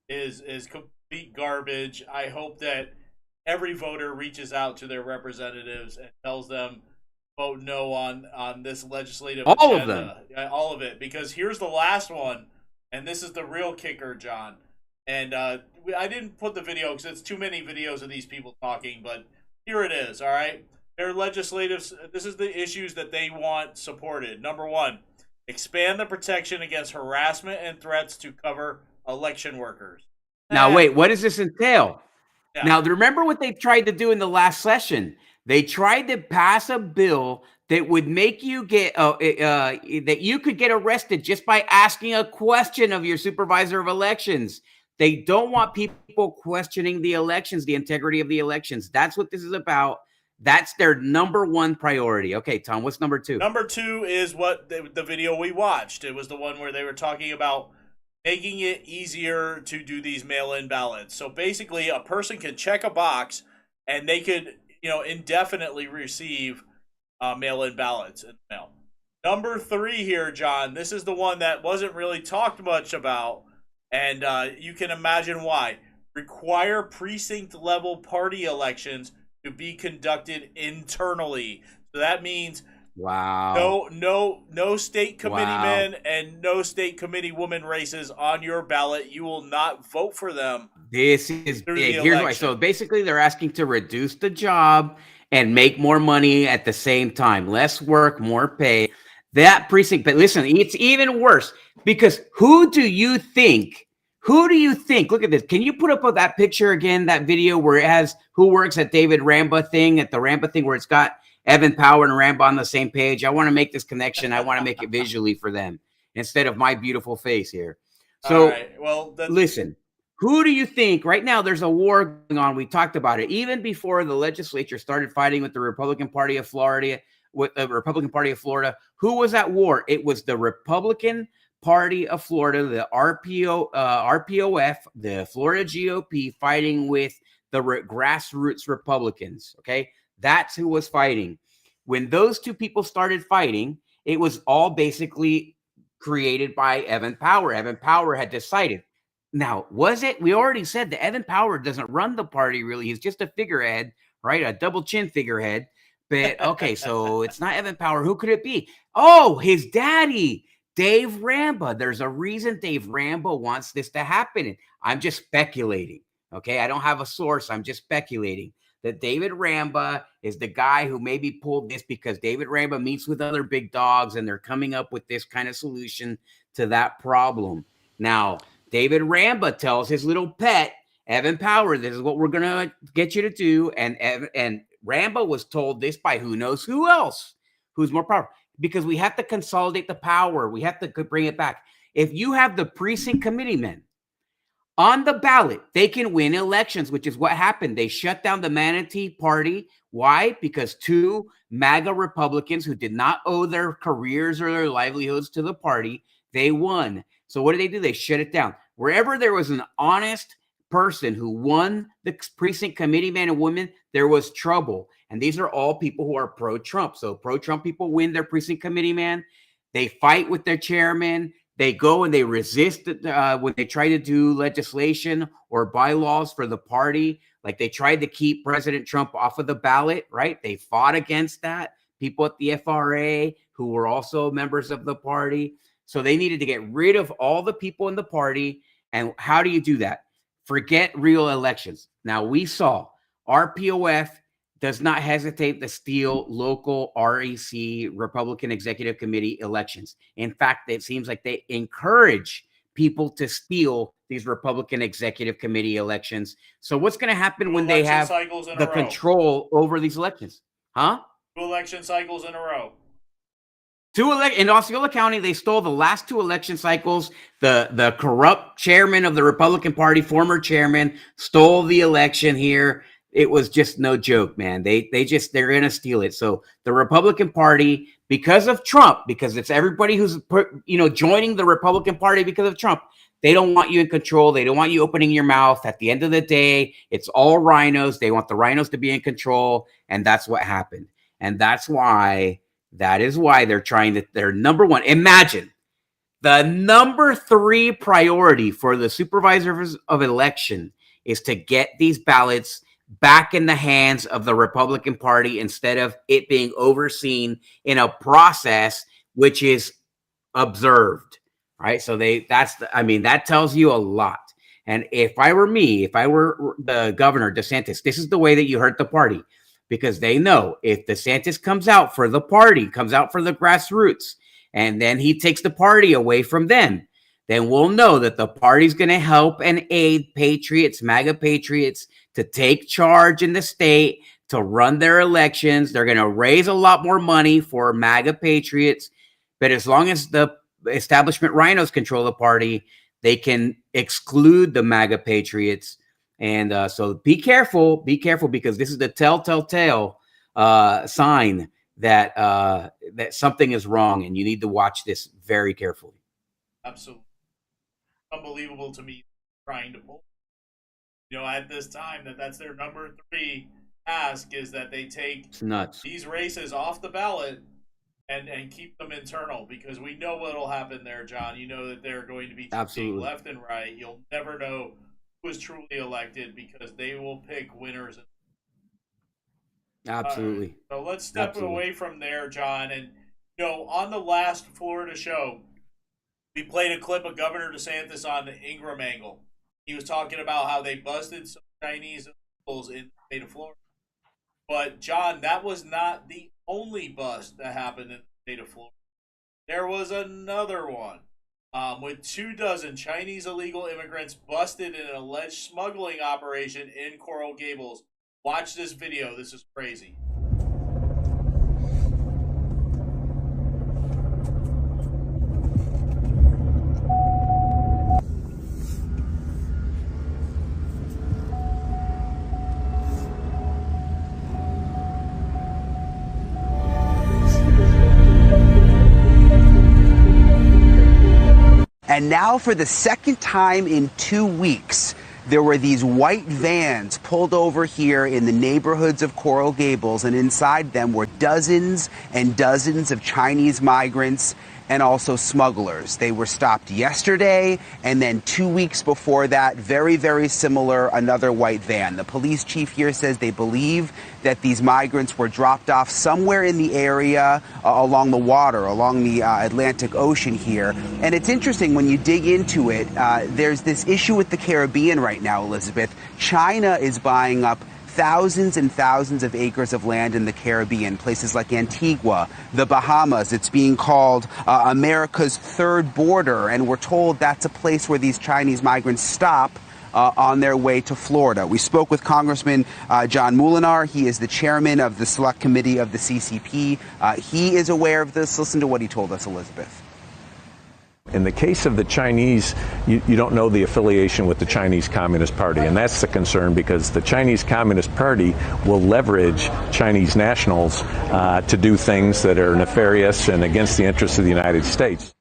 [SPEAKER 5] is complete garbage. I hope that every voter reaches out to their representatives and tells them vote no on this legislative
[SPEAKER 6] all
[SPEAKER 5] agenda.
[SPEAKER 6] of them.
[SPEAKER 5] All of it. Because here's the last one, and this is the real kicker, John. And I didn't put the video because it's too many videos of these people talking, but here it is, all right? Their legislatives, this is the issues that they want supported. Number one, expand the protection against harassment and threats to cover election workers.
[SPEAKER 6] Now, wait, what does this entail?
[SPEAKER 5] Yeah.
[SPEAKER 6] Now, remember what they tried to do in the last session? They tried to pass a bill that would make you get that you could get arrested just by asking a question of your supervisor of elections. They don't want people questioning the elections, the integrity of the elections. That's what this is about. That's their number one priority. Okay, Tom, what's number two?
[SPEAKER 5] Number two is what the video we watched. It was the one where they were talking about making it easier to do these mail-in ballots. So basically, a person can check a box and they could, indefinitely receive mail-in ballots in the mail. Number three here, John, this is the one that wasn't really talked much about. And you can imagine why. Require precinct-level party elections to be conducted internally. So that means no state committeemen and no state committee woman races on your ballot. You will not vote for them.
[SPEAKER 6] This is big. Here's why. So basically, they're asking to reduce the job and make more money at the same time. Less work, more pay. That precinct, but listen, it's even worse because who do you think? Look at this. Can you put up that picture again, that video where it has who works at David Ramba thing, at the Ramba thing where it's got Evan Power and Ramba on the same page? I want to make this connection. I want to make it visually for them instead of my beautiful face here. So,
[SPEAKER 5] all right. Well,
[SPEAKER 6] listen, who do you think right now there's a war going on? We talked about it even before the legislature started fighting with the Republican Party of Florida. Who was at war? It was the Republican Party of Florida, the RPOF, the Florida GOP, fighting with the grassroots Republicans. Okay, that's who was fighting. When those two people started fighting, it was all basically created by Evan Power. Evan Power had decided. Now, was it? We already said that Evan Power doesn't run the party, really. He's just a figurehead, right? A double chin figurehead. But okay, so it's not Evan Power. Who could it be? Oh, his daddy, Dave Ramba. There's a reason Dave Ramba wants this to happen. I'm just speculating. Okay, I don't have a source. I'm just speculating. that David Ramba is the guy who maybe pulled this because David Ramba meets with other big dogs and they're coming up with this kind of solution to that problem. Now, David Ramba tells his little pet, Evan Power, this is what we're going to get you to do. And Ramba was told this by who knows who else, who's more powerful, because we have to consolidate the power. We have to bring it back. If you have the precinct committeemen on the ballot, they can win elections, which is what happened. They shut down the Manatee Party. Why? Because 2 MAGA Republicans who did not owe their careers or their livelihoods to the party, they won. So what did? They shut it down. Wherever there was an honest person who won the precinct committee man and woman, there was trouble. And these are all people who are pro-Trump. So pro-Trump people win their precinct committee man. They fight with their chairman. They go and they resist when they try to do legislation or bylaws for the party. Like they tried to keep President Trump off of the ballot, right? They fought against that. People at the FRA who were also members of the party. So they needed to get rid of all the people in the party. And how do you do that? Forget real elections. Now we saw RPOF does not hesitate to steal local REC, Republican Executive Committee elections. In fact, it seems like they encourage people to steal these Republican Executive Committee elections. So what's going to happen when they have the control over these elections? Huh?
[SPEAKER 5] 2 election cycles in a row.
[SPEAKER 6] In Osceola County, they stole the last 2 election cycles. The corrupt chairman of the Republican Party, former chairman, stole the election here. It was just no joke, man. They're going to steal it. So the Republican Party, because of Trump, because it's everybody who's joining the Republican Party because of Trump, they don't want you in control. They don't want you opening your mouth. At the end of the day, it's all rhinos. They want the rhinos to be in control, and that's what happened. And that is why they're trying to. Their number one. Imagine the number 3 priority for the supervisors of election is to get these ballots back in the hands of the Republican Party instead of it being overseen in a process which is observed, right? So that tells you a lot. And if I were the governor, DeSantis, this is the way that you hurt the party, because they know if DeSantis comes out for the party, comes out for the grassroots, and then he takes the party away from them, then we'll know that the party's going to help and aid patriots, MAGA patriots, to take charge in the state, to run their elections. They're going to raise a lot more money for MAGA patriots. But as long as the establishment rhinos control the party, they can exclude the MAGA patriots. And so be careful, because this is the telltale sign that something is wrong, and you need to watch this very carefully.
[SPEAKER 5] Absolutely. Unbelievable to me trying to pull. At this time, that's their number 3 task, is that they take these races off the ballot and keep them internal, because we know what'll happen there, John. You know that they're going to be choosing left and right. You'll never know who is truly elected because they will pick winners.
[SPEAKER 6] Absolutely.
[SPEAKER 5] So let's step away from there, John. And on the last Florida show, we played a clip of Governor DeSantis on the Ingram angle. He was talking about how they busted some Chinese illegals in the state of Florida. But, John, that was not the only bust that happened in the state of Florida. There was another one with 24 Chinese illegal immigrants busted in an alleged smuggling operation in Coral Gables. Watch this video. This is crazy.
[SPEAKER 10] And now, for the second time in 2 weeks, there were these white vans pulled over here in the neighborhoods of Coral Gables, and inside them were dozens and dozens of Chinese migrants and also smugglers. They were stopped yesterday, and then 2 weeks before that, very, very similar, another white van. The police chief here says they believe that these migrants were dropped off somewhere in the area along the water, along the Atlantic Ocean here. And it's interesting when you dig into it, there's this issue with the Caribbean right now, Elizabeth. China is buying up thousands and thousands of acres of land in the Caribbean, places like Antigua, the Bahamas. It's being called America's third border, and we're told that's a place where these Chinese migrants stop on their way to Florida. We spoke with Congressman John Molinar. He is the chairman of the Select Committee of the CCP. He is aware of this. Listen to what he told us, Elizabeth.
[SPEAKER 11] In the case of the Chinese, you don't know the affiliation with the Chinese Communist Party, and that's the concern, because the Chinese Communist Party will leverage Chinese nationals to do things that are nefarious and against the interests of the United States.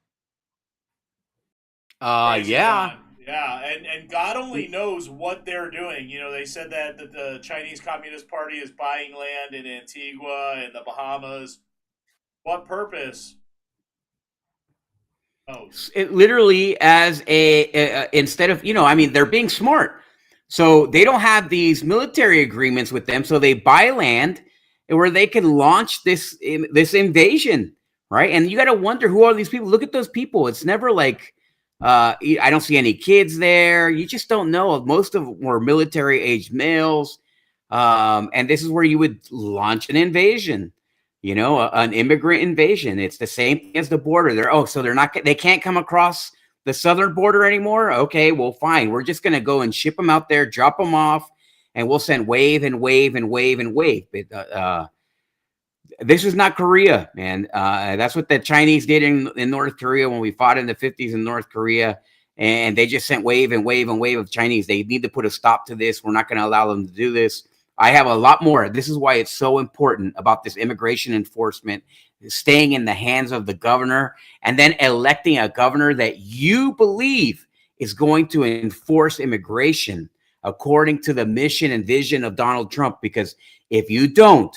[SPEAKER 6] Yeah.
[SPEAKER 5] Yeah, and God only knows what they're doing. You know, they said that the Chinese Communist Party is buying land in Antigua and the Bahamas. What purpose? Oh,
[SPEAKER 6] It literally as instead of, I mean, they're being smart. So they don't have these military agreements with them. So they buy land where they can launch this invasion, right? And you got to wonder, who are these people? Look at those people. It's never like, I don't see any kids there. You just don't know. Most of them were military-aged males. And this is where you would launch an invasion, an immigrant invasion. It's the same thing as the border. They can't come across the southern border anymore? Okay, well, fine. We're just going to go and ship them out there, drop them off, and we'll send wave and wave and wave and wave. This is not Korea, man. That's what the Chinese did in North Korea when we fought in the 50s in North Korea. And they just sent wave and wave and wave of Chinese. They need to put a stop to this. We're not going to allow them to do this. I have a lot more. This is why it's so important about this immigration enforcement staying in the hands of the governor, and then electing a governor that you believe is going to enforce immigration according to the mission and vision of Donald Trump. Because if you don't,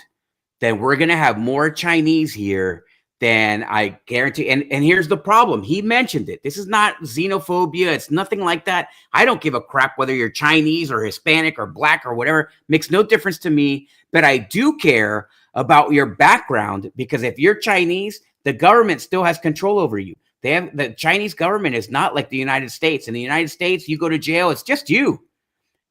[SPEAKER 6] then we're going to have more Chinese here than I guarantee. And here's the problem. He mentioned it. This is not xenophobia. It's nothing like that. I don't give a crap whether you're Chinese or Hispanic or black or whatever. Makes no difference to me. But I do care about your background, because if you're Chinese, the government still has control over you. The Chinese government is not like the United States. In the United States, you go to jail, it's just you.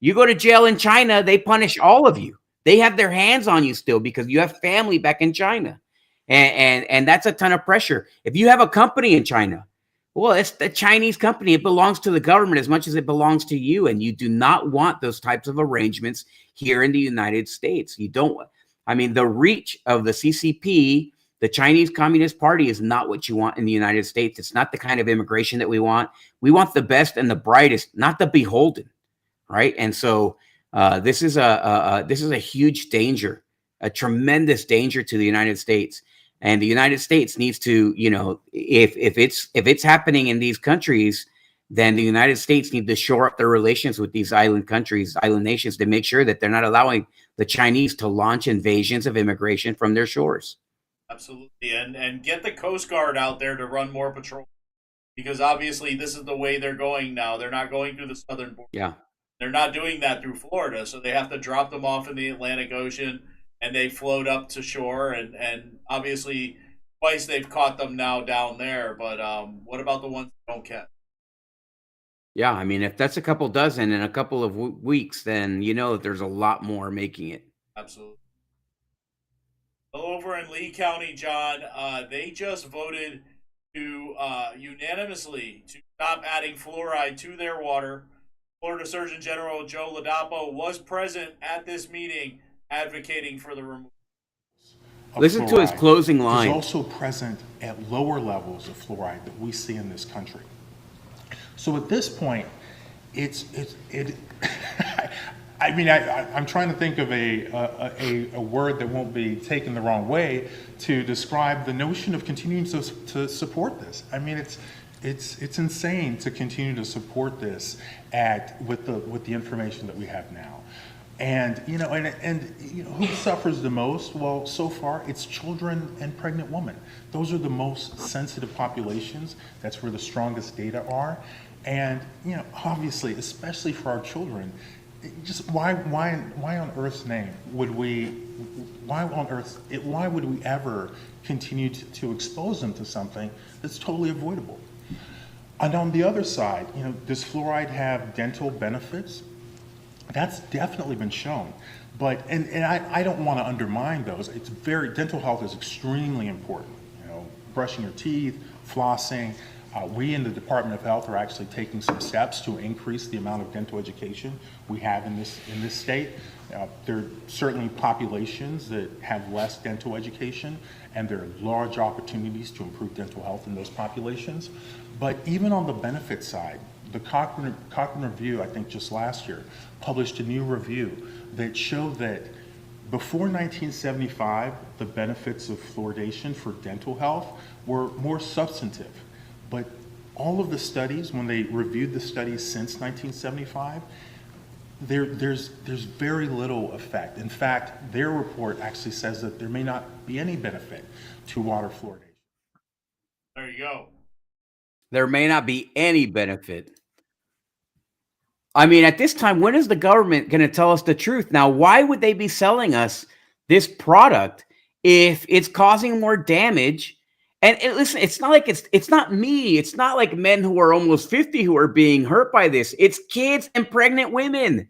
[SPEAKER 6] You go to jail in China, they punish all of you. They have their hands on you still because you have family back in China. And that's a ton of pressure. If you have a company in China, well, it's the Chinese company. It belongs to the government as much as it belongs to you. And you do not want those types of arrangements here in the United States. You don't. I mean, the reach of the CCP, the Chinese Communist Party, is not what you want in the United States. It's not the kind of immigration that we want. We want the best and the brightest, not the beholden, right? And so this is a huge danger, a tremendous danger to the United States. And the United States needs to, if it's happening in these countries, then the United States need to shore up their relations with these island countries, island nations, to make sure that they're not allowing the Chinese to launch invasions of immigration from their shores.
[SPEAKER 5] Absolutely. And get the Coast Guard out there to run more patrol, because obviously this is the way they're going now. They're not going through the southern border.
[SPEAKER 6] Yeah.
[SPEAKER 5] They're not doing that through Florida, so they have to drop them off in the Atlantic Ocean, and they float up to shore, and obviously twice they've caught them now down there. But what about the ones that don't catch?
[SPEAKER 6] Yeah, I mean, if that's a couple dozen in a couple of weeks, then that there's a lot more making it.
[SPEAKER 5] Absolutely. Over in Lee County, John, they just voted to unanimously to stop adding fluoride to their water. Florida Surgeon General Joe Ladapo was present at this meeting advocating for the removal.
[SPEAKER 6] Listen to his closing line.
[SPEAKER 12] Is also present at lower levels of fluoride that we see in this country. So at this point, I mean, I'm trying to think of a word that won't be taken the wrong way to describe the notion of continuing to support this. I mean, it's insane to continue to support this with the information that we have now. And who suffers the most? Well, so far it's children and pregnant women. Those are the most sensitive populations. That's where the strongest data are. And obviously, especially for our children, just why on earth's name would we? Why would we ever continue to expose them to something that's totally avoidable? And on the other side, does fluoride have dental benefits? That's definitely been shown. But, and I don't want to undermine those. Dental health is extremely important. Brushing your teeth, flossing. We in the Department of Health are actually taking some steps to increase the amount of dental education we have in this state. There are certainly populations that have less dental education, and there are large opportunities to improve dental health in those populations. But even on the benefit side, the Cochrane Review, I think just last year, published a new review that showed that before 1975, the benefits of fluoridation for dental health were more substantive. But all of the studies, when they reviewed the studies since 1975, there's very little effect. In fact, their report actually says that there may not be any benefit to water fluoridation.
[SPEAKER 5] There you go.
[SPEAKER 6] There may not be any benefit. I mean, at this time, when is the government going to tell us the truth? Now, why would they be selling us this product if it's causing more damage? And listen, it's not like it's not me. It's not like men who are almost 50 who are being hurt by this. It's kids and pregnant women.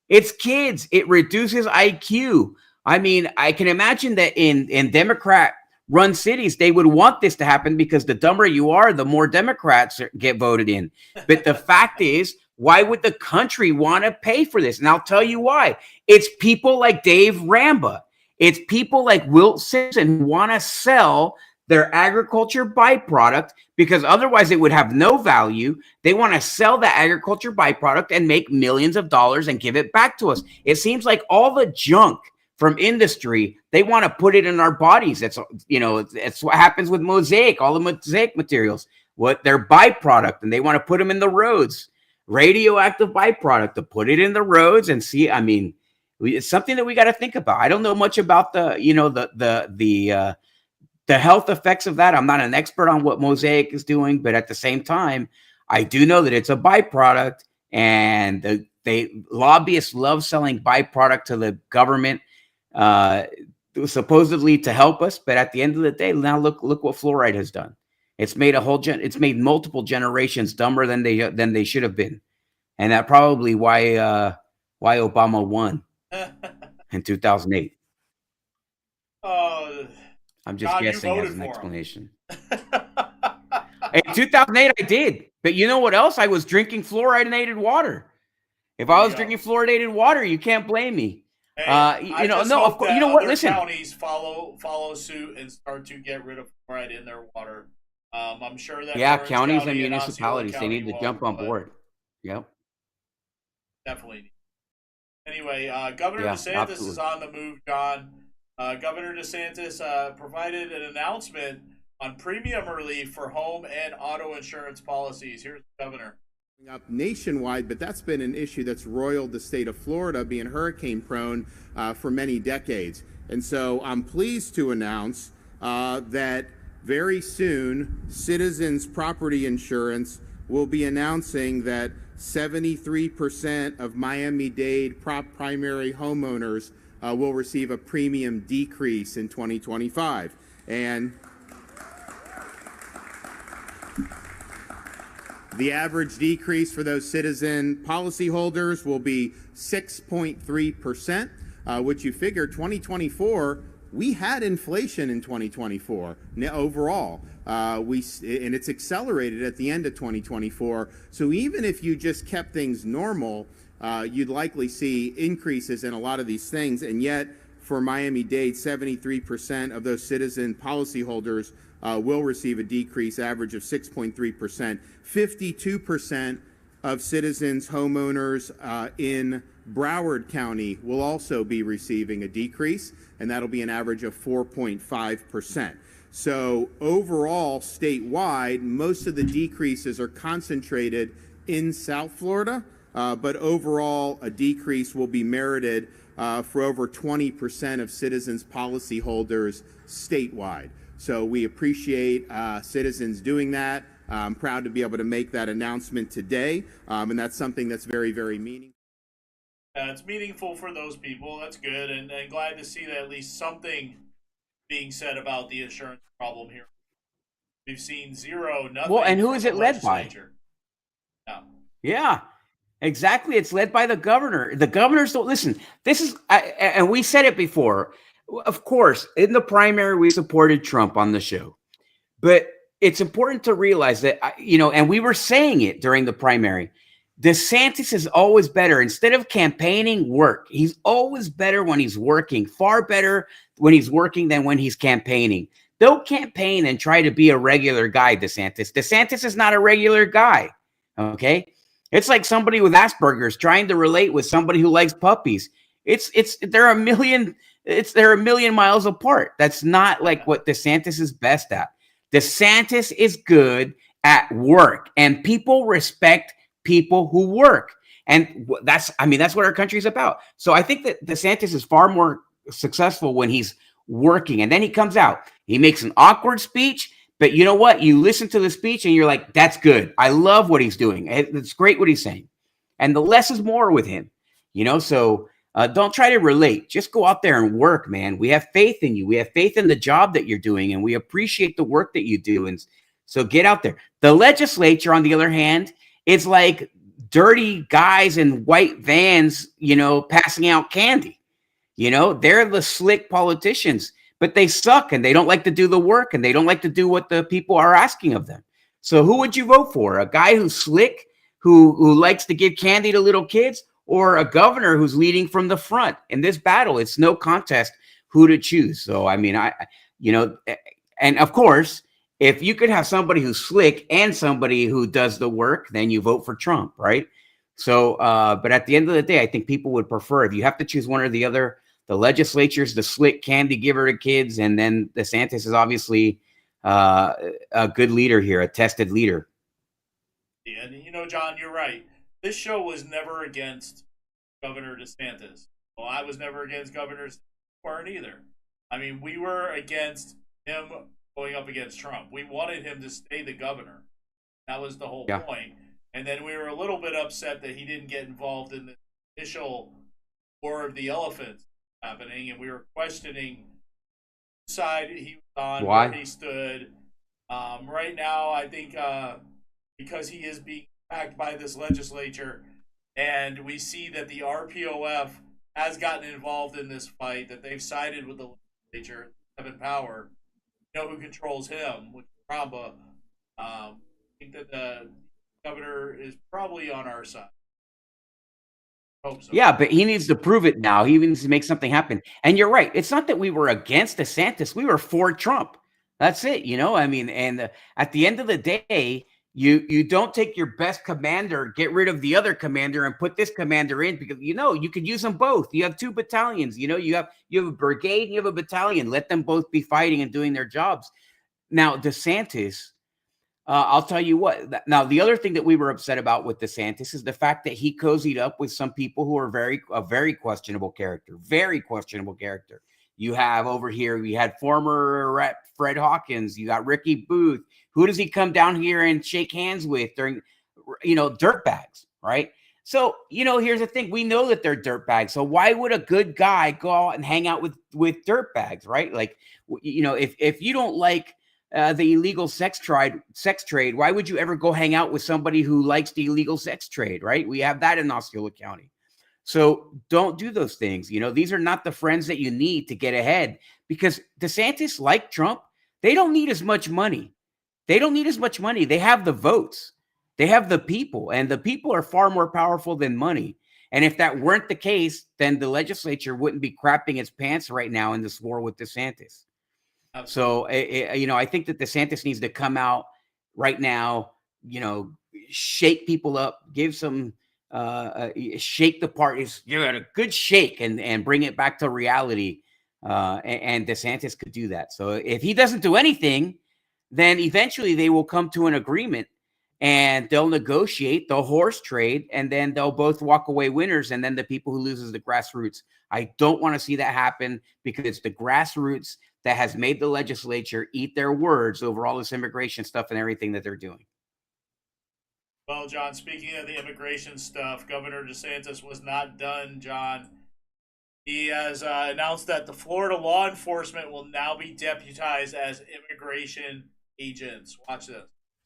[SPEAKER 6] It's kids. It reduces IQ. I mean, I can imagine that in Democrat-run cities, they would want this to happen because the dumber you are, the more Democrats get voted in. But the fact is, why would the country want to pay for this? And I'll tell you why. It's people like Dave Ramba. It's people like Wilt Simpson who want to sell their agriculture byproduct because otherwise it would have no value. They want to sell the agriculture byproduct and make millions of dollars and give it back to us. It seems like all the junk from industry, they want to put it in our bodies. It's what happens with Mosaic, all the Mosaic materials, what their byproduct, and they want to put them in the roads. Radioactive byproduct to put it in the roads and see. I mean, it's something that we got to think about. I don't know much about the health effects of that. I'm not an expert on what Mosaic is doing, but at the same time, I do know that it's a byproduct, and they lobbyists love selling byproduct to the government, supposedly to help us. But at the end of the day, now look what fluoride has done. It's made it's made multiple generations dumber than they should have been, and that probably why Obama won in 2008. I'm just guessing as an explanation. In 2008, I did, but you know what else? I was drinking fluoridated water. If I was drinking fluoridated water, you can't blame me.
[SPEAKER 5] Hey,
[SPEAKER 6] of course. You know what? Listen,
[SPEAKER 5] counties follow suit and start to get rid of fluoride in their water. I'm sure that
[SPEAKER 6] counties
[SPEAKER 5] County
[SPEAKER 6] and municipalities, they need to jump on board. Yep.
[SPEAKER 5] Definitely. Anyway, Governor DeSantis is on the move, John. Governor DeSantis provided an announcement on premium relief for home and auto insurance policies. Here's the governor.
[SPEAKER 13] Up nationwide, but that's been an issue that's roiled the state of Florida, being hurricane prone for many decades. And so I'm pleased to announce that very soon, Citizens Property Insurance will be announcing that 73% of Miami-Dade primary homeowners will receive a premium decrease in 2025. And the average decrease for those Citizen policyholders will be 6.3%, which you figure 2024, we had inflation in 2024 overall. And it's accelerated at the end of 2024. So even if you just kept things normal, you'd likely see increases in a lot of these things. And yet, for Miami-Dade, 73% of those Citizen policyholders will receive a decrease average of 6.3%. 52% of Citizens homeowners in Broward County will also be receiving a decrease, and that'll be an average of 4.5%. So overall, statewide, most of the decreases are concentrated in South Florida, but overall, a decrease will be merited for over 20% of Citizens policyholders statewide. So we appreciate Citizens doing that. I'm proud to be able to make that announcement today, and that's something that's very, very meaningful.
[SPEAKER 5] It's meaningful for those people. That's good, and glad to see that at least something being said about the insurance problem here. We've seen nothing.
[SPEAKER 6] Well, and who is it led by?
[SPEAKER 5] No.
[SPEAKER 6] Yeah. Exactly. It's led by the governor. The governors don't listen. This is, and we said it before. Of course, in the primary, we supported Trump on the show, but it's important to realize that, and we were saying it during the primary. DeSantis is always better. Instead of campaigning, work. He's always better when he's working, far better when he's working than when he's campaigning. Don't campaign and try to be a regular guy, DeSantis. DeSantis is not a regular guy. Okay. It's like somebody with Asperger's trying to relate with somebody who likes puppies. They're a million miles apart. That's not like what DeSantis is best at. DeSantis is good at work, and people respect people who work. And that's what our country's about. So I think that DeSantis is far more successful when he's working. And then he comes out, he makes an awkward speech, but you know what? You listen to the speech and you're like, that's good. I love what he's doing. It's great what he's saying. And the less is more with him, so don't try to relate. Just go out there and work, man. We have faith in you. We have faith in the job that you're doing, and we appreciate the work that you do. And so get out there. The legislature, on the other hand, is like dirty guys in white vans, passing out candy. They're the slick politicians, but they suck and they don't like to do the work and they don't like to do what the people are asking of them. So who would you vote for? A guy who's slick, who likes to give candy to little kids, or a governor who's leading from the front? In this battle, it's no contest who to choose. So, and of course, if you could have somebody who's slick and somebody who does the work, then you vote for Trump, right? So, but at the end of the day, I think people would prefer, if you have to choose one or the other, the legislature's the slick candy giver to kids, and then DeSantis is obviously a good leader here, a tested leader.
[SPEAKER 5] Yeah, and John, you're right. This show was never against Governor DeSantis. Well, I was never against governors weren't either. We were against him going up against Trump. We wanted him to stay the governor. That was the whole point. And then we were a little bit upset that he didn't get involved in the initial War of the Elephants happening, and we were questioning the side he was on, where he stood. Right now, I think because he is being backed by this legislature, and we see that the RPOF has gotten involved in this fight, that they've sided with the legislature, have in power. Who controls him, which is Ramba. I think that the governor is probably on our side. Hope so.
[SPEAKER 6] Yeah, but he needs to prove it now. He needs to make something happen. And you're right. It's not that we were against DeSantis. We were for Trump. That's it. And at the end of the day, you don't take your best commander, get rid of the other commander, and put this commander in, because you could use them both. You have two battalions. You have a brigade and you have a battalion. Let them both be fighting and doing their jobs. Now, DeSantis, I'll tell you what. Now, the other thing that we were upset about with DeSantis is the fact that he cozied up with some people who are a very questionable character. Very questionable character. You have over here, we had former Rep. Fred Hawkins. You got Ricky Booth. Who does he come down here and shake hands with during, dirtbags, right? So, here's the thing. We know that they're dirtbags. So why would a good guy go out and hang out with dirtbags, right? Like, if you don't like the illegal sex trade, why would you ever go hang out with somebody who likes the illegal sex trade, right? We have that in Osceola County. So don't do those things. These are not the friends that you need to get ahead, because DeSantis, like Trump, they don't need as much money. They don't need as much money. They have the votes. They have the people, and the people are far more powerful than money. And if that weren't the case, then the legislature wouldn't be crapping its pants right now in this war with DeSantis. Absolutely. So, I think that DeSantis needs to come out right now, shake people up, give some, shake the parties, give it a good shake and bring it back to reality. And DeSantis could do that. So if he doesn't do anything, then eventually they will come to an agreement and they'll negotiate the horse trade, and then they'll both walk away winners. And then the people who lose is the grassroots. I don't want to see that happen, because it's the grassroots that has made the legislature eat their words over all this immigration stuff and everything that they're doing.
[SPEAKER 5] Well, John, speaking of the immigration stuff, Governor DeSantis was not done, John. He has announced that the Florida law enforcement will now be deputized as immigration agents. Watch this.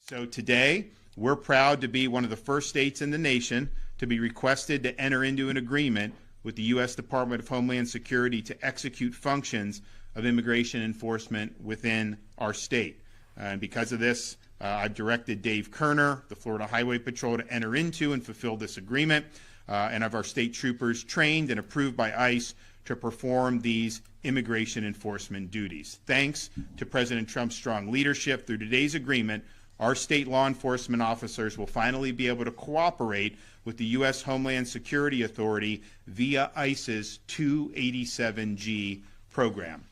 [SPEAKER 13] So today, we're proud to be one of the first states in the nation to be requested to enter into an agreement with the U.S. Department of Homeland Security to execute functions of immigration enforcement within our state. And because of this, I've directed Dave Kerner, the Florida Highway Patrol, to enter into and fulfill this agreement, and have our state troopers trained and approved by ICE to perform these immigration enforcement duties. Thanks to President Trump's strong leadership, through today's agreement, our state law enforcement officers will finally be able to cooperate with the U.S. Homeland Security Authority via ICE's 287G program.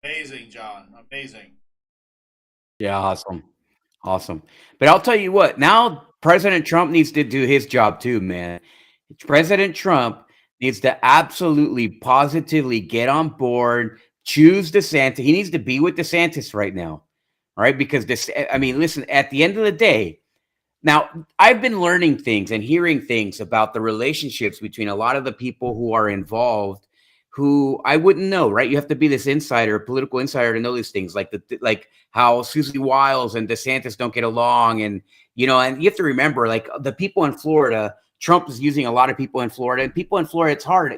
[SPEAKER 5] Amazing, John. Amazing.
[SPEAKER 6] Yeah, awesome. But I'll tell you what, now President Trump needs to do his job too, man. President Trump needs to absolutely, positively get on board, choose DeSantis. He needs to be with DeSantis right now, right? Because this, I mean, listen, at the end of the day, now I've been learning things and hearing things about the relationships between a lot of the people who are involved, who I wouldn't know, right? You have to be this insider, a political insider, to know these things, like how Susie Wiles and DeSantis don't get along, and you have to remember, like, the people in Florida, Trump is using a lot of people in Florida, and people in Florida, it's hard.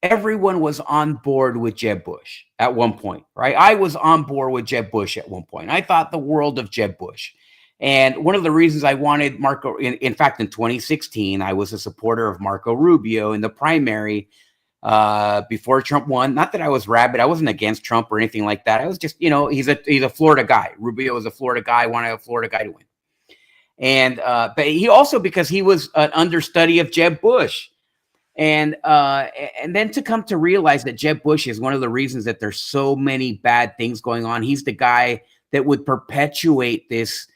[SPEAKER 6] Everyone was on board with Jeb Bush at one point, right? I was on board with Jeb Bush at one point. I thought the world of Jeb Bush. And one of the reasons I wanted Marco, in fact, in 2016, I was a supporter of Marco Rubio in the primary before Trump won. Not that I was rabid. I wasn't against Trump or anything like that. I was just, he's a Florida guy. Rubio was a Florida guy. I wanted a Florida guy to win. And but he also, because he was an understudy of Jeb Bush. And then to come to realize that Jeb Bush is one of the reasons that there's so many bad things going on. He's the guy that would perpetuate this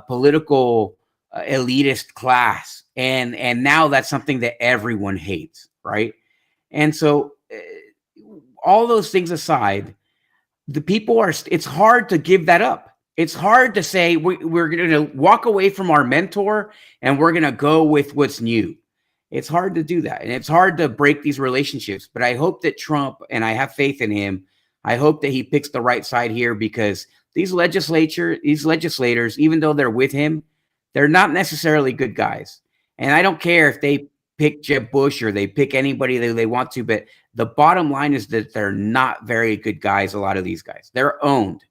[SPEAKER 6] political elitist class. And now that's something that everyone hates, right? And so all those things aside, the people it's hard to give that up. It's hard to say we're going to walk away from our mentor and we're going to go with what's new. It's hard to do that. And it's hard to break these relationships. But I hope that Trump, and I have faith in him, I hope that he picks the right side here, because these legislators, even though they're with him, they're not necessarily good guys. And I don't care if they pick Jeb Bush or they pick anybody that they want to, but the bottom line is that they're not very good guys, a lot of these guys. They're owned.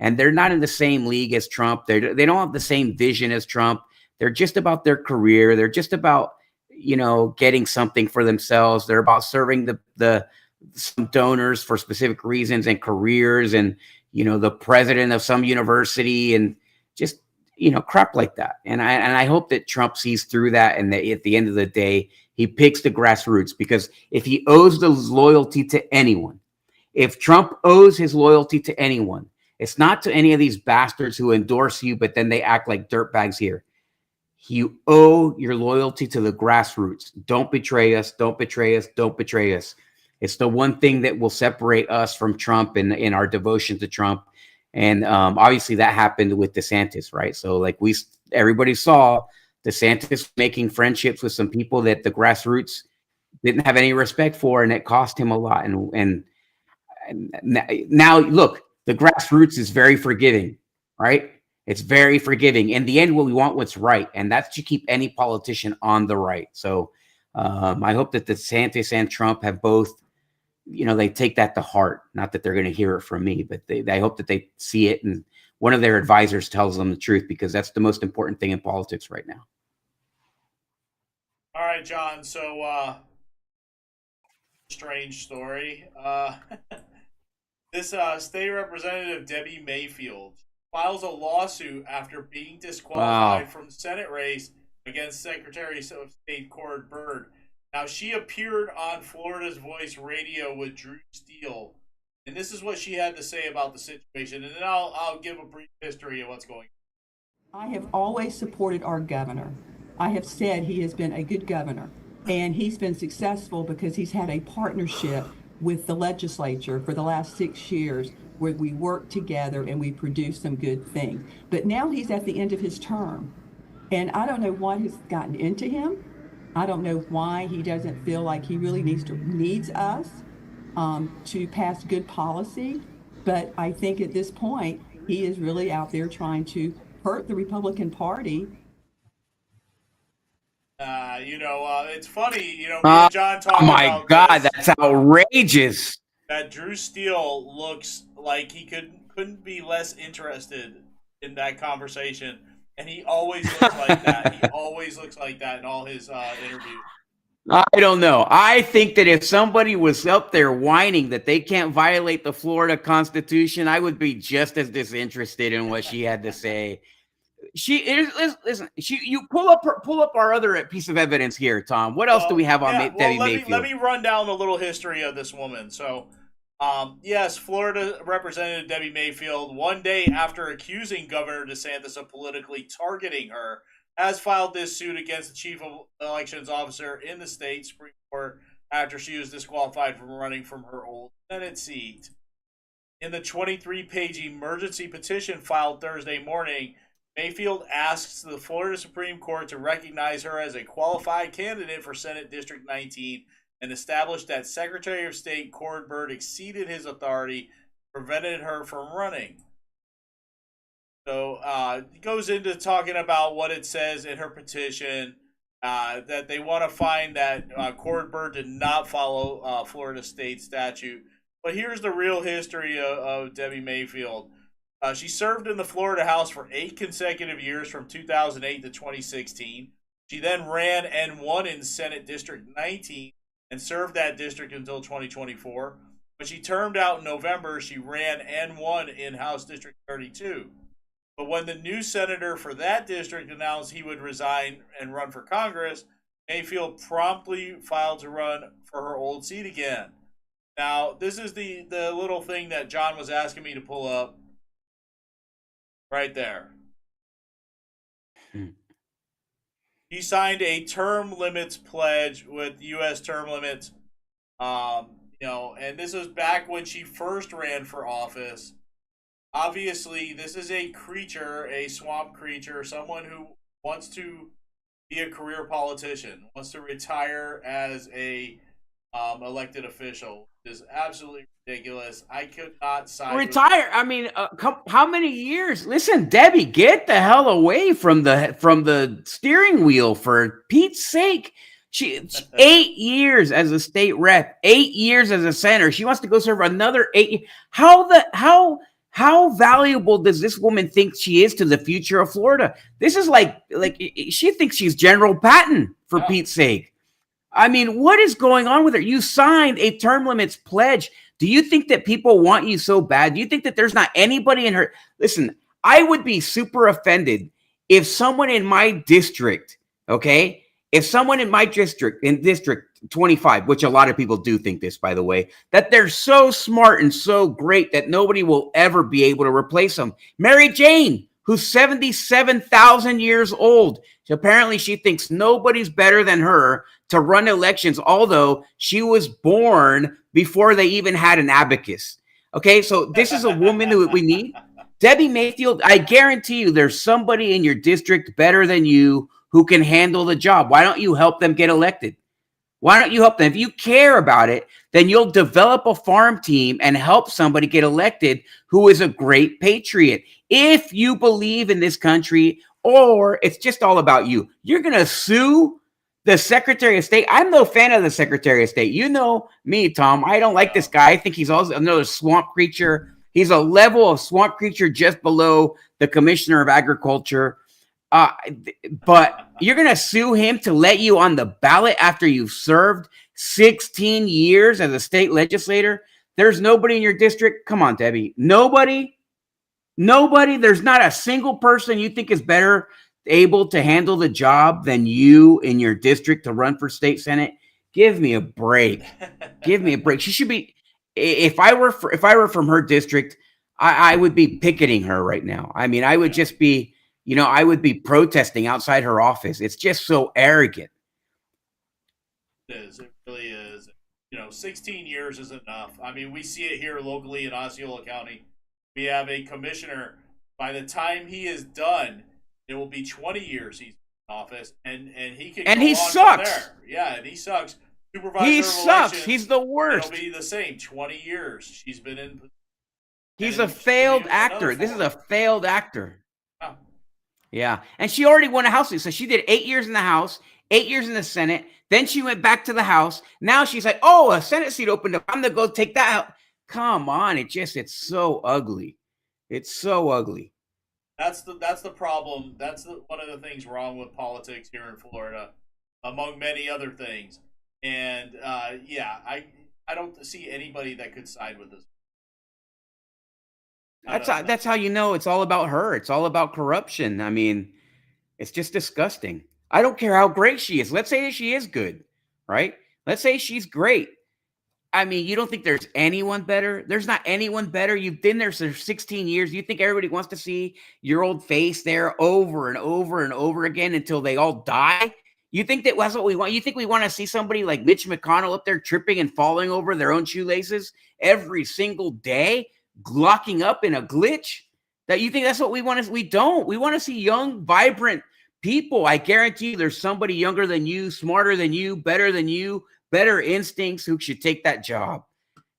[SPEAKER 6] And they're not in the same league as Trump. They don't have the same vision as Trump. They're just about their career. They're just about, getting something for themselves. They're about serving some donors for specific reasons and careers, and, the president of some university, and just, crap like that. And I hope that Trump sees through that, and that at the end of the day, he picks the grassroots, because if he owes the loyalty to anyone, if Trump owes his loyalty to anyone, it's not to any of these bastards who endorse you, but then they act like dirtbags here. You owe your loyalty to the grassroots. Don't betray us. Don't betray us. Don't betray us. It's the one thing that will separate us from Trump and in our devotion to Trump. And obviously that happened with DeSantis, right? So everybody saw DeSantis making friendships with some people that the grassroots didn't have any respect for, and it cost him a lot. And now look, the grassroots is very forgiving, right? It's very forgiving. In the end, what we want, what's right. And that's to keep any politician on the right. So I hope that DeSantis and Trump have both, they take that to heart. Not that they're going to hear it from me, but I hope that they see it, and one of their advisors tells them the truth, because that's the most important thing in politics right now.
[SPEAKER 5] All right, John. So strange story. This state representative, Debbie Mayfield, files a lawsuit after being disqualified from the Senate race against Secretary of State Cory Byrd. Now, she appeared on Florida's Voice Radio with Drew Steele, and this is what she had to say about the situation, and then I'll give a brief history of what's going on.
[SPEAKER 14] I have always supported our governor. I have said he has been a good governor, and he's been successful because he's had a partnership with the legislature for the last 6 years, where we work together and we produce some good things. But now he's at the end of his term, and I don't know what has gotten into him. I don't know why he doesn't feel like he really needs us to pass good policy. But I think at this point, he is really out there trying to hurt the Republican Party.
[SPEAKER 5] It's funny. Me and John talk
[SPEAKER 6] Oh my
[SPEAKER 5] about
[SPEAKER 6] God,
[SPEAKER 5] this.
[SPEAKER 6] that's outrageous.
[SPEAKER 5] That Drew Steele looks like he couldn't be less interested in that conversation, and he always looks like that. He always looks like that in all his interviews.
[SPEAKER 6] I don't know. I think that if somebody was up there whining that they can't violate the Florida Constitution, I would be just as disinterested in what she had to say. Listen. You pull up our other piece of evidence here, Tom. What else do we have on Debbie Mayfield?
[SPEAKER 5] Let me run down a little history of this woman. So, yes, Florida Representative Debbie Mayfield, one day after accusing Governor DeSantis of politically targeting her, has filed this suit against the chief of elections officer in the state Supreme Court after she was disqualified from running from her old Senate seat. In the 23-page emergency petition filed Thursday morning, Mayfield asks the Florida Supreme Court to recognize her as a qualified candidate for Senate District 19 and establish that Secretary of State Cord Byrd exceeded his authority, prevented her from running. So it goes into talking about what it says in her petition, that they want to find that Cord Byrd did not follow Florida state statute. But here's the real history of Debbie Mayfield. She served in the Florida House for 8 consecutive years from 2008 to 2016. She then ran and won in Senate District 19 and served that district until 2024. When she termed out in November, she ran and won in House District 32. But when the new senator for that district announced he would resign and run for Congress, Mayfield promptly filed to run for her old seat again. Now, this is the little thing that John was asking me to pull up. Right there. He signed a term limits pledge with U.S. term limits. And this was back when she first ran for office. Obviously, this is a creature, a swamp creature, someone who wants to be a career politician, wants to retire as a elected official. It is absolutely ridiculous. I could not side
[SPEAKER 6] retire. I mean, how many years? Listen, Debbie, get the hell away from the steering wheel, for Pete's sake. She 8 years as a state rep, 8 years as a senator. She wants to go serve another 8. How valuable does this woman think she is to the future of Florida? This is like she thinks she's General Patton, for Pete's sake. I mean, what is going on with her? You signed a term limits pledge. Do you think that people want you so bad? Do you think that there's not anybody in her? Listen, I would be super offended if someone in my district, okay, if someone in my district, in District 25, which a lot of people do think this, by the way, that they're so smart and so great that nobody will ever be able to replace them. Mary Jane, who's 77,000 years old. Apparently, she thinks nobody's better than her to run elections, although she was born before they even had an abacus. Okay, so this is a woman who we need. Debbie Mayfield, I guarantee you there's somebody in your district better than you who can handle the job. Why don't you help them get elected? Why don't you help them? If you care about it, then you'll develop a farm team and help somebody get elected who is a great patriot. If you believe in this country, or it's just all about you, you're going to sue the Secretary of State. I'm no fan of the Secretary of State. You know me, Tom. I don't like this guy. I think he's also another swamp creature. He's a level of swamp creature just below the Commissioner of Agriculture. But you're going to sue him to let you on the ballot after you've served 16 years as a state legislator? There's nobody in your district? Come on, Debbie. Nobody? There's not a single person you think is better able to handle the job than you in your district to run for state senate? Give me a break. Give me a break. She should be. If I were from her district, I would be picketing her right now. I mean, I would just be, I would be protesting outside her office. It's just so arrogant.
[SPEAKER 5] It is. It really is. 16 years is enough. I mean, we see it here locally in Osceola County. We have a commissioner. By the time he is done, it will be 20 years he's in office, and he can.
[SPEAKER 6] And
[SPEAKER 5] go
[SPEAKER 6] he
[SPEAKER 5] on
[SPEAKER 6] sucks.
[SPEAKER 5] From there. Yeah, and he sucks. Supervisor
[SPEAKER 6] he
[SPEAKER 5] of
[SPEAKER 6] sucks.
[SPEAKER 5] elections,
[SPEAKER 6] He's the worst.
[SPEAKER 5] It'll be the same. 20 years she's been in.
[SPEAKER 6] He's a failed actor. This is a failed actor. Yeah. And she already won a House seat. So she did 8 years in the House, 8 years in the Senate. Then she went back to the House. Now she's like, oh, a Senate seat opened up. I'm going to go take that out. Come on. It's so ugly. It's so ugly.
[SPEAKER 5] That's the problem. That's one of the things wrong with politics here in Florida, among many other things. And yeah, I don't see anybody that could side with this.
[SPEAKER 6] That's how you know it's all about her. It's all about corruption. I mean, it's just disgusting. I don't care how great she is. Let's say that she is good, right? Let's say she's great. I mean, you don't think there's anyone better? There's not anyone better. You've been there for 16 years. You think everybody wants to see your old face there over and over and over again until they all die? You think that's what we want? You think we want to see somebody like Mitch McConnell up there tripping and falling over their own shoelaces every single day, locking up in a glitch? That you think that's what we want to? We don't. We want to see young, vibrant people. I guarantee you there's somebody younger than you, smarter than you, better instincts who should take that job.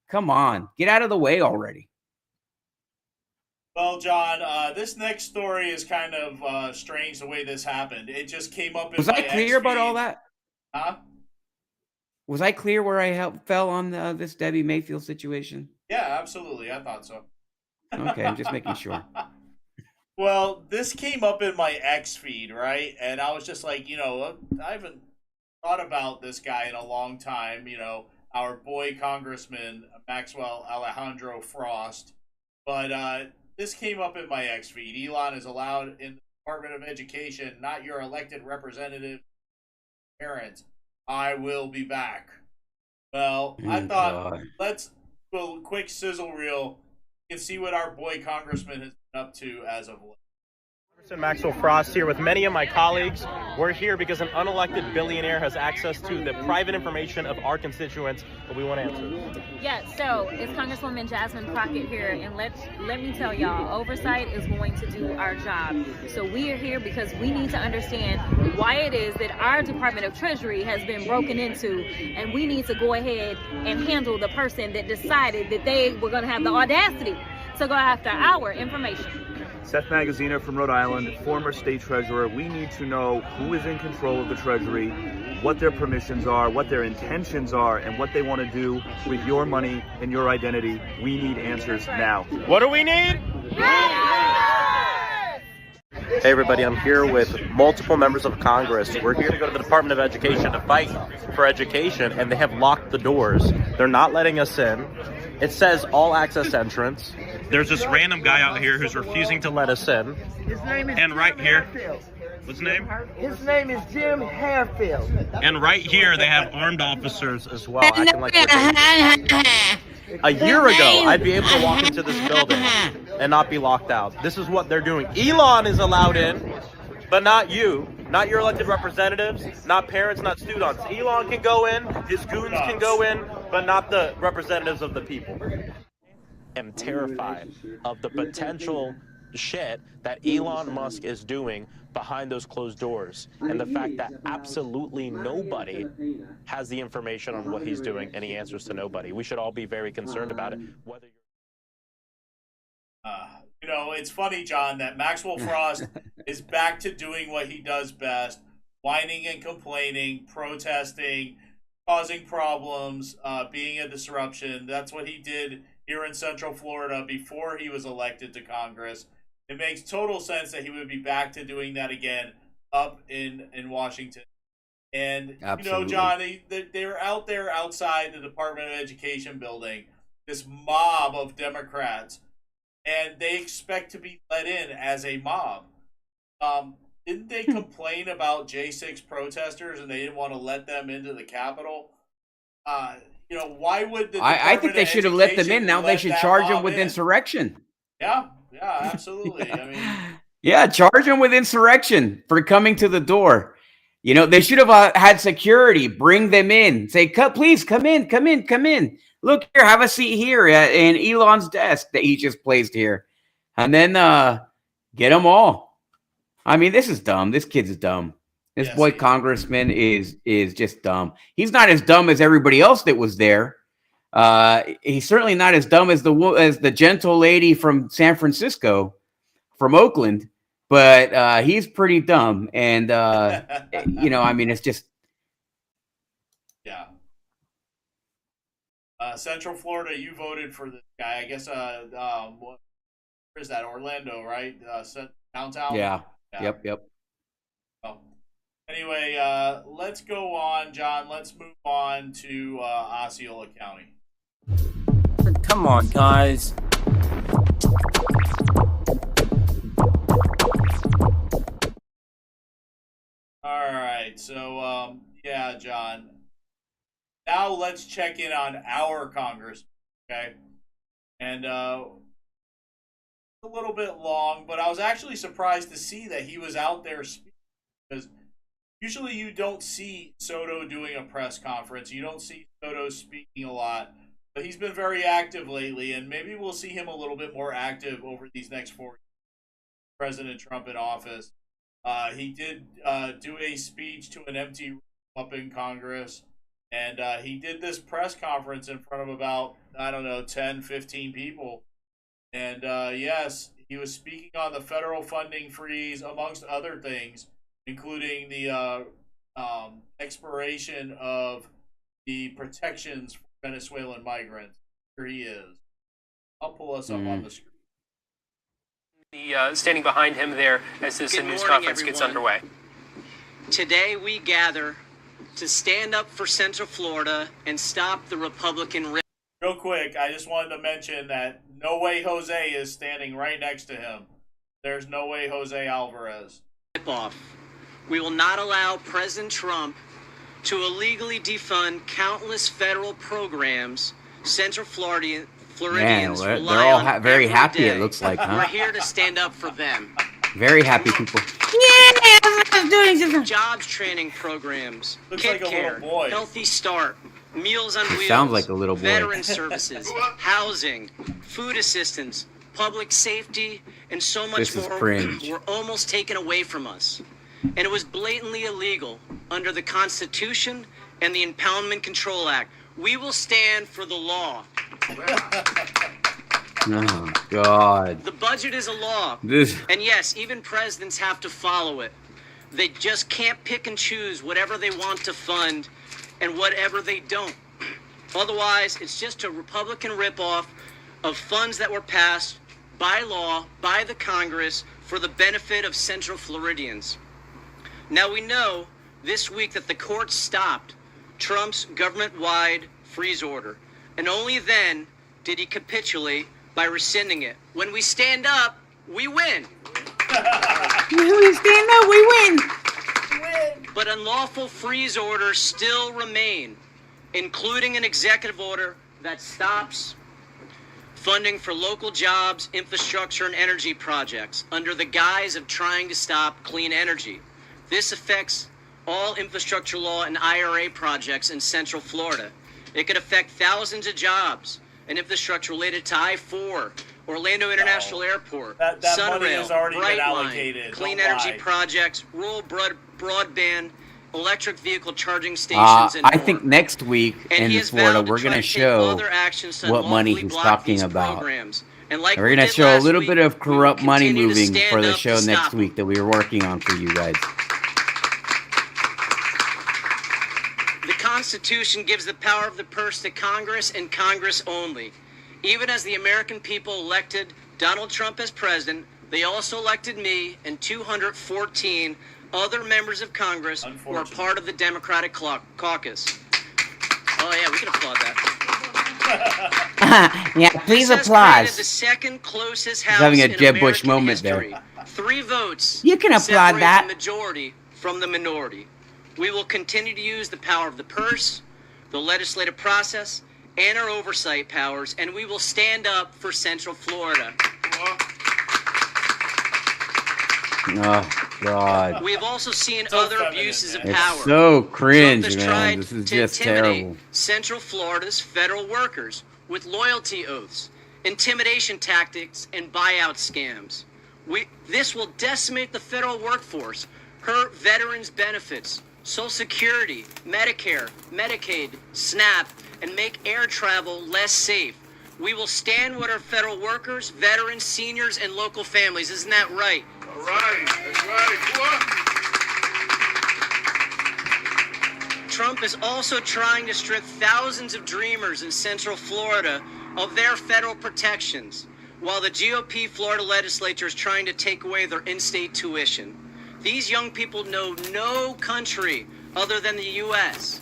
[SPEAKER 6] Come on, get out of the way already.
[SPEAKER 5] Well, John, this next story is kind of strange the way this happened. It just came up in
[SPEAKER 6] Was
[SPEAKER 5] my
[SPEAKER 6] I clear about all that?
[SPEAKER 5] Huh?
[SPEAKER 6] Was I clear where I fell on this Debbie Mayfield situation?
[SPEAKER 5] Yeah, absolutely. I thought so.
[SPEAKER 6] Okay, I'm just making sure.
[SPEAKER 5] Well, this came up in my X feed, right? And I was just like, I haven't thought about this guy in a long time. Our boy Congressman Maxwell Alejandro Frost. But this came up in my X feed. Elon is allowed in the Department of Education, not your elected representative parents. I will be back. Well, I thought, let's do a quick sizzle reel and see what our boy Congressman has been up to as of late.
[SPEAKER 15] Maxwell Frost here with many of my colleagues. We're here because an unelected billionaire has access to the private information of our constituents that we want to answer.
[SPEAKER 16] Yeah, so it's Congresswoman Jasmine Crockett here, and let me tell y'all, oversight is going to do our job. So we are here because we need to understand why it is that our Department of Treasury has been broken into, and we need to go ahead and handle the person that decided that they were going to have the audacity to go after our information.
[SPEAKER 17] Seth Magaziner from Rhode Island, former state treasurer. We need to know who is in control of the Treasury, what their permissions are, what their intentions are, and what they want to do with your money and your identity. We need answers now.
[SPEAKER 15] What do we need?
[SPEAKER 18] Hey everybody, I'm here with multiple members of Congress. We're here to go to the Department of Education to fight for education, and they have locked the doors. They're not letting us in. It says all access entrance. There's this random guy out here who's refusing to let us in.
[SPEAKER 19] His name is
[SPEAKER 18] and right
[SPEAKER 19] Jim
[SPEAKER 18] here,
[SPEAKER 19] Harefield.
[SPEAKER 18] what's his name?
[SPEAKER 19] His name is Jim Harefield.
[SPEAKER 18] And right here, they have armed officers as well, acting like we're a year ago, I'd be able to walk into this building and not be locked out. This is what they're doing. Elon is allowed in, but not you. Not your elected representatives, not parents, not students. Elon can go in, his goons can go in, but not the representatives of the people.
[SPEAKER 20] I'm terrified of the potential shit that Elon Musk is doing behind those closed doors, and the fact that absolutely nobody has the information on what he's doing, and he answers to nobody. We should all be very concerned about it. Whether
[SPEAKER 5] it's funny, John, that Maxwell Frost is back to doing what he does best, whining and complaining, protesting, causing problems, being a disruption. That's what he did here in Central Florida before he was elected to Congress. It makes total sense that he would be back to doing that again up in Washington. And,
[SPEAKER 6] Absolutely.
[SPEAKER 5] John, they're out there outside the Department of Education building, this mob of Democrats, and they expect to be let in as a mob. Didn't they complain about J6 protesters and they didn't want to let them into the Capitol? Why would the
[SPEAKER 6] I think they should have let them in. Now they should charge them with
[SPEAKER 5] in?
[SPEAKER 6] insurrection.
[SPEAKER 5] Yeah, absolutely. I mean,
[SPEAKER 6] yeah, charge them with insurrection for coming to the door. They should have had security bring them in. Say, please come in. Look here, have a seat here in Elon's desk that he just placed here, and then get them all. I mean, this is dumb. This kid's dumb. This boy congressman is just dumb. He's not as dumb as everybody else that was there. He's certainly not as dumb as the gentle lady from San Francisco, from Oakland. but he's pretty dumb, and you know, I mean, it's just
[SPEAKER 5] Yeah. Central Florida, you voted for this guy. I guess, what is that? Orlando, right? Downtown?
[SPEAKER 6] yeah. Yep.
[SPEAKER 5] Oh. Anyway, let's go on, John. Let's move on to Osceola County.
[SPEAKER 21] Come on, guys.
[SPEAKER 5] All right, so yeah, John. Now let's check in on our Congress, okay? And a little bit long, but I was actually surprised to see that he was out there speaking, because usually you don't see Soto doing a press conference. You don't see Soto speaking a lot, but he's been very active lately, and maybe we'll see him a little bit more active over these next 4 years. President Trump in office. He did do a speech to an empty room up in Congress, and he did this press conference in front of about, I don't know, 10, 15 people. And yes, he was speaking on the federal funding freeze, amongst other things, including the expiration of the protections for Venezuelan migrants. Here he is. I'll pull us up on the screen.
[SPEAKER 22] Standing behind him there as this news conference gets underway.
[SPEAKER 23] Today we gather to stand up for Central Florida and stop the Republican.
[SPEAKER 5] Real quick, I just wanted to mention that No Way Jose is standing right next to him. There's No Way Jose Alvarez.
[SPEAKER 23] Off. We will not allow President Trump to illegally defund countless federal programs Central Floridians
[SPEAKER 6] Man, they're
[SPEAKER 23] rely
[SPEAKER 6] all
[SPEAKER 23] on
[SPEAKER 6] very
[SPEAKER 23] every
[SPEAKER 6] happy,
[SPEAKER 23] day.
[SPEAKER 6] it looks like, huh?
[SPEAKER 23] We're here to stand up for them.
[SPEAKER 6] Very happy people.
[SPEAKER 23] Jobs training programs,
[SPEAKER 5] Looks
[SPEAKER 23] kid
[SPEAKER 5] like a
[SPEAKER 23] care,
[SPEAKER 5] little boy.
[SPEAKER 23] Healthy Start, Meals on Wheels,
[SPEAKER 6] Sounds like a little boy.
[SPEAKER 23] veteran services, housing, food assistance, public safety, and so much
[SPEAKER 6] This is
[SPEAKER 23] more
[SPEAKER 6] cringe.
[SPEAKER 23] were almost taken away from us. And it was blatantly illegal under the Constitution and the Impoundment Control Act. We will stand for the law.
[SPEAKER 6] Oh, God.
[SPEAKER 23] The budget is a law.
[SPEAKER 6] This-
[SPEAKER 23] And yes, even presidents have to follow it. They just can't pick and choose whatever they want to fund and whatever they don't. Otherwise, it's just a Republican ripoff of funds that were passed by law, by the Congress, for the benefit of Central Floridians. Now we know this week that the court stopped Trump's government-wide freeze order, and only then did he capitulate by rescinding it. When we stand up, we win.
[SPEAKER 24] When we stand up, we win.
[SPEAKER 23] But unlawful freeze orders still remain, including an executive order that stops funding for local jobs, infrastructure, and energy projects under the guise of trying to stop clean energy. This affects all infrastructure law and IRA projects in Central Florida. It could affect thousands of jobs and infrastructure related to I-4, Orlando International Airport,
[SPEAKER 5] That money has
[SPEAKER 23] Sunrail,
[SPEAKER 5] already been
[SPEAKER 23] Brightline,
[SPEAKER 5] allocated.
[SPEAKER 23] clean
[SPEAKER 5] Don't
[SPEAKER 23] energy
[SPEAKER 5] lie.
[SPEAKER 23] projects, rural broadband, electric vehicle charging stations, and
[SPEAKER 6] I
[SPEAKER 23] more.
[SPEAKER 6] think next week
[SPEAKER 23] And
[SPEAKER 6] in
[SPEAKER 23] he has
[SPEAKER 6] Florida,
[SPEAKER 23] vowed to
[SPEAKER 6] we're
[SPEAKER 23] try
[SPEAKER 6] going to
[SPEAKER 23] to take
[SPEAKER 6] show
[SPEAKER 23] other actions to
[SPEAKER 6] what money
[SPEAKER 23] unlawfully
[SPEAKER 6] he's
[SPEAKER 23] block
[SPEAKER 6] talking
[SPEAKER 23] these
[SPEAKER 6] about.
[SPEAKER 23] programs. And like
[SPEAKER 6] We're
[SPEAKER 23] we
[SPEAKER 6] going to
[SPEAKER 23] did
[SPEAKER 6] show a
[SPEAKER 23] last
[SPEAKER 6] little
[SPEAKER 23] week,
[SPEAKER 6] bit of corrupt money
[SPEAKER 23] continue to
[SPEAKER 6] moving
[SPEAKER 23] stand
[SPEAKER 6] for the
[SPEAKER 23] up to
[SPEAKER 6] show next
[SPEAKER 23] stop
[SPEAKER 6] week that we were working on for you guys.
[SPEAKER 23] The Constitution gives the power of the purse to Congress and Congress only. Even as the American people elected Donald Trump as president, they also elected me and 214 other members of Congress who are part of the Democratic caucus. Oh yeah, we can applaud that.
[SPEAKER 6] Yeah, please
[SPEAKER 23] This has
[SPEAKER 6] applause.
[SPEAKER 23] created the second closest house
[SPEAKER 6] Having a
[SPEAKER 23] in
[SPEAKER 6] Jeb Bush
[SPEAKER 23] American
[SPEAKER 6] moment
[SPEAKER 23] history.
[SPEAKER 6] there.
[SPEAKER 23] 3 votes.
[SPEAKER 6] You can applaud
[SPEAKER 23] separate
[SPEAKER 6] that.
[SPEAKER 23] the majority from the minority. We will continue to use the power of the purse, the legislative process, and our oversight powers, and we will stand up for Central Florida.
[SPEAKER 6] Oh, God.
[SPEAKER 23] We have also seen other abuses of
[SPEAKER 6] It's
[SPEAKER 23] power.
[SPEAKER 6] so cringe,
[SPEAKER 23] Trump has
[SPEAKER 6] man.
[SPEAKER 23] tried
[SPEAKER 6] This is
[SPEAKER 23] to
[SPEAKER 6] just
[SPEAKER 23] intimidate
[SPEAKER 6] terrible.
[SPEAKER 23] Central Florida's federal workers with loyalty oaths, intimidation tactics, and buyout scams. This will decimate the federal workforce, hurt veterans' benefits, Social Security, Medicare, Medicaid, SNAP, and make air travel less safe. We will stand with our federal workers, veterans, seniors, and local families. Isn't that right?
[SPEAKER 8] All right. That's right.
[SPEAKER 23] Trump is also trying to strip thousands of dreamers in Central Florida of their federal protections, while the GOP Florida legislature is trying to take away their in-state tuition. These young people know no country other than the U.S.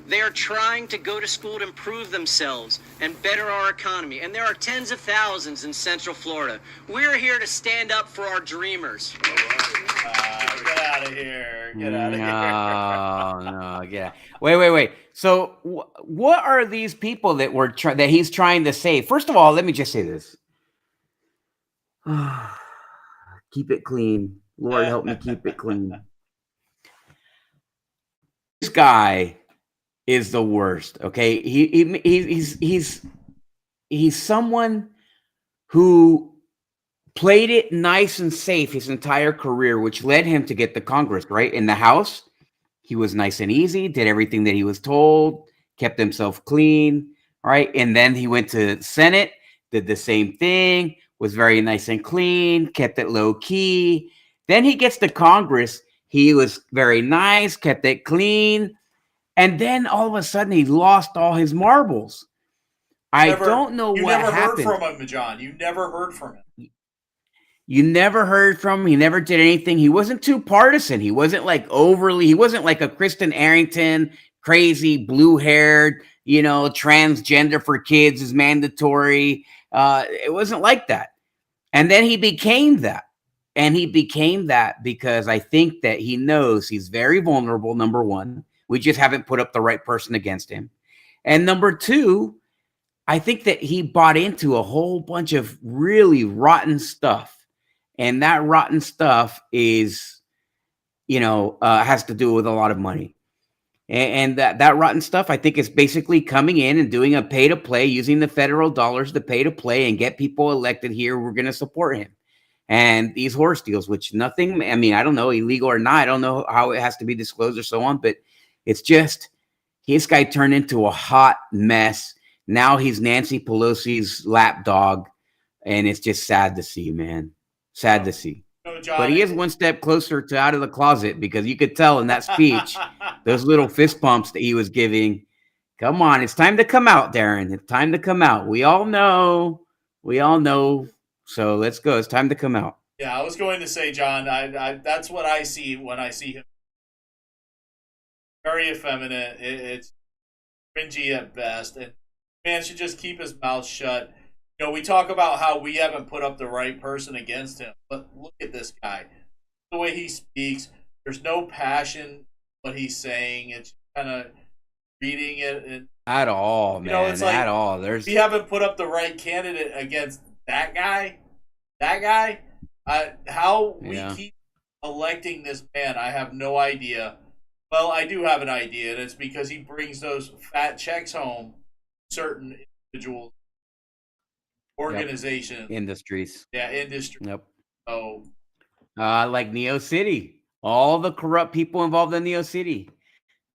[SPEAKER 23] They are trying to go to school to improve themselves and better our economy. And there are tens of thousands in Central Florida. We're here to stand up for our dreamers.
[SPEAKER 5] Get out of here. Get out of here.
[SPEAKER 6] No, yeah. Wait. So what are these people that that he's trying to save? First of all, let me just say this. Keep it clean. Lord, help me keep it clean. This guy is the worst. Okay, he's someone who played it nice and safe his entire career, which led him to get the Congress, right? In the House, he was nice and easy, did everything that he was told, kept himself clean, right? And then he went to Senate, did the same thing, was very nice and clean, kept it low key. Then he gets to Congress, he was very nice, kept it clean. And then all of a sudden, he lost all his marbles. I don't know what happened.
[SPEAKER 5] You never heard from him, John. You never heard from him.
[SPEAKER 6] You never heard from him. He never did anything. He wasn't too partisan. He wasn't like he wasn't like a Kristen Arrington, crazy, blue-haired, transgender for kids is mandatory. It wasn't like that. And then he became that. And he became that because I think that he knows he's very vulnerable, number one. We just haven't put up the right person against him. And number two, I think that he bought into a whole bunch of really rotten stuff. And that rotten stuff is, has to do with a lot of money. And that rotten stuff, I think, is basically coming in and doing a pay to play, using the federal dollars to pay to play and get people elected here. We're going to support him. And these horse deals, which nothing, I don't know, illegal or not. I don't know how it has to be disclosed or so on, but it's just, this guy turned into a hot mess. Now he's Nancy Pelosi's lapdog, and it's just sad to see, man. Sad to see.
[SPEAKER 5] No, John,
[SPEAKER 6] but he is one step closer to out of the closet, because you could tell in that speech, those little fist pumps that he was giving. Come on, it's time to come out, Darren. It's time to come out. We all know. So let's go. It's time to come out.
[SPEAKER 5] Yeah, I was going to say, John, I that's what I see when I see him. Very effeminate. It's cringy at best. And man should just keep his mouth shut. We talk about how we haven't put up the right person against him. But look at this guy. The way he speaks, there's no passion in what he's saying. It's kind of reading it. And,
[SPEAKER 6] at all, man.
[SPEAKER 5] It's like,
[SPEAKER 6] at all.
[SPEAKER 5] We haven't put up the right candidate against that guy. How we keep electing this man, I have no idea. Well, I do have an idea, and it's because he brings those fat checks home to certain individuals, organizations.
[SPEAKER 6] Industries.
[SPEAKER 5] Yeah, industry.
[SPEAKER 6] Yep.
[SPEAKER 5] So,
[SPEAKER 6] like Neo City. All the corrupt people involved in Neo City.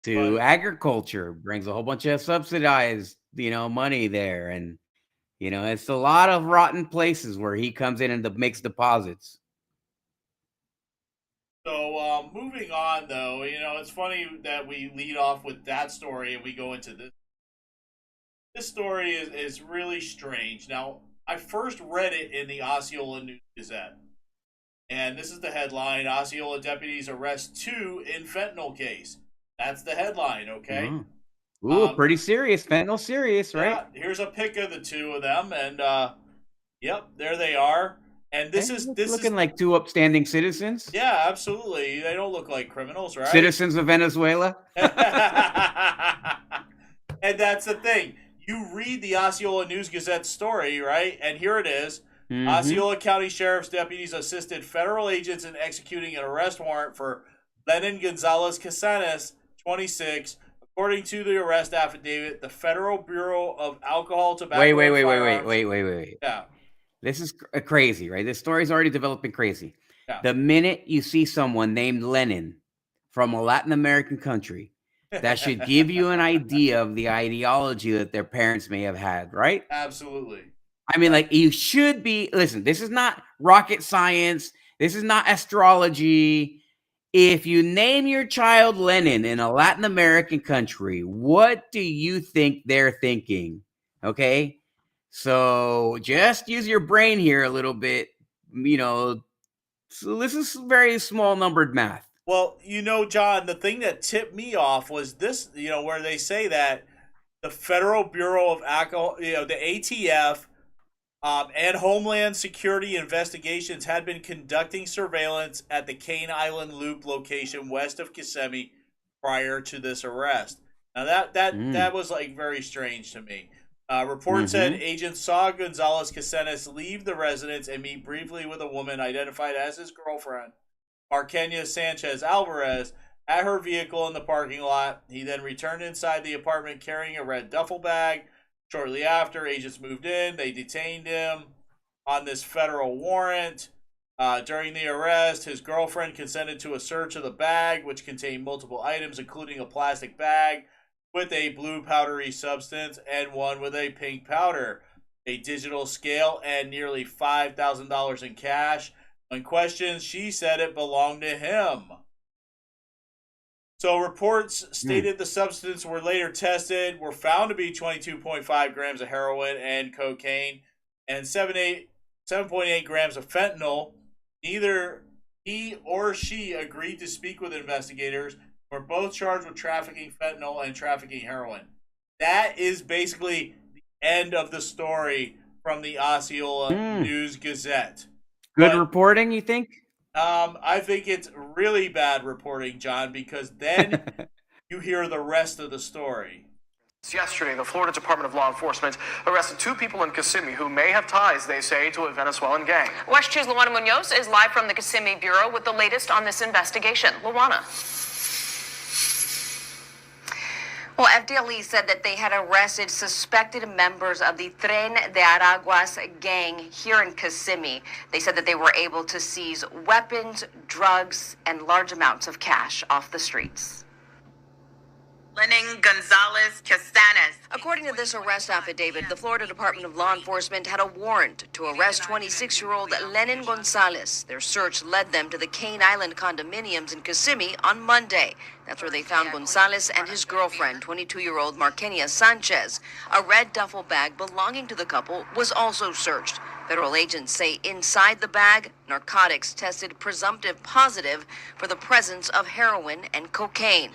[SPEAKER 6] To agriculture, brings a whole bunch of subsidized, money there. And, it's a lot of rotten places where he comes in and makes deposits.
[SPEAKER 5] So, moving on, though, it's funny that we lead off with that story and we go into this. This story is really strange. Now, I first read it in the Osceola News Gazette. And this is the headline: Osceola deputies arrest 2 in fentanyl case. That's the headline, okay?
[SPEAKER 6] Ooh, pretty serious. Fentanyl serious, right?
[SPEAKER 5] Yeah, here's a pic of the 2 of them. And, yep, there they are. And this is
[SPEAKER 6] looking like 2 upstanding citizens.
[SPEAKER 5] Yeah, absolutely. They don't look like criminals, right?
[SPEAKER 6] Citizens of Venezuela.
[SPEAKER 5] And that's the thing. You read the Osceola News Gazette story, right? And here it is.
[SPEAKER 6] Mm-hmm.
[SPEAKER 5] Osceola County Sheriff's deputies assisted federal agents in executing an arrest warrant for Lenin Gonzalez Casanes, 26. According to the arrest affidavit, the Federal Bureau of Alcohol, Tobacco, and Firearms.
[SPEAKER 6] Wait.
[SPEAKER 5] Yeah.
[SPEAKER 6] This is crazy, right? This story's already developing crazy.
[SPEAKER 5] Yeah.
[SPEAKER 6] The minute you see someone named Lenin from a Latin American country, that should give you an idea of the ideology that their parents may have had, right?
[SPEAKER 5] Absolutely.
[SPEAKER 6] You should be, listen, this is not rocket science. This is not astrology. If you name your child Lenin in a Latin American country, what do you think they're thinking? Okay. So just use your brain here a little bit. So this is very small numbered math.
[SPEAKER 5] Well, John, the thing that tipped me off was this, where they say that the Federal Bureau of Alcohol, the ATF, and Homeland Security Investigations had been conducting surveillance at the Cane Island Loop location west of Kissimmee prior to this arrest. Now that was like very strange to me. Reports said agents saw Gonzalez Caceres leave the residence and meet briefly with a woman identified as his girlfriend, Marquenia Sanchez Alvarez, at her vehicle in the parking lot. He then returned inside the apartment carrying a red duffel bag. Shortly after, agents moved in. They detained him on this federal warrant. During the arrest, his girlfriend consented to a search of the bag, which contained multiple items, including a plastic bag with a blue powdery substance and one with a pink powder, a digital scale, and nearly $5,000 in cash. When questioned, she said it belonged to him. So reports stated the substance were later tested, were found to be 22.5 grams of heroin and cocaine, and 7.8 grams of fentanyl. Neither he or she agreed to speak with investigators. Were both charged with trafficking fentanyl and trafficking heroin. That is basically the end of the story from the Osceola News Gazette.
[SPEAKER 6] Good reporting, you think?
[SPEAKER 5] I think it's really bad reporting, John, because then you hear the rest of the story.
[SPEAKER 1] Yesterday, the Florida Department of Law Enforcement arrested 2 people in Kissimmee who may have ties, they say, to a Venezuelan gang.
[SPEAKER 2] West 2's Luana Munoz is live from the Kissimmee Bureau with the latest on this investigation. Luana.
[SPEAKER 3] Well, FDLE said that they had arrested suspected members of the Tren de Aragua's gang here in Kissimmee. They said that they were able to seize weapons, drugs, and large amounts of cash off the streets.
[SPEAKER 2] Lenin Gonzalez Caceres.
[SPEAKER 3] According to this arrest affidavit, the Florida Department of Law Enforcement had a warrant to arrest 26-year-old Lenin Gonzalez. Their search led them to the Cane Island condominiums in Kissimmee on Monday. That's where they found Gonzalez and his girlfriend, 22-year-old Marquenia Sanchez. A red duffel bag belonging to the couple was also searched. Federal agents say inside the bag, narcotics tested presumptive positive for the presence of heroin and cocaine.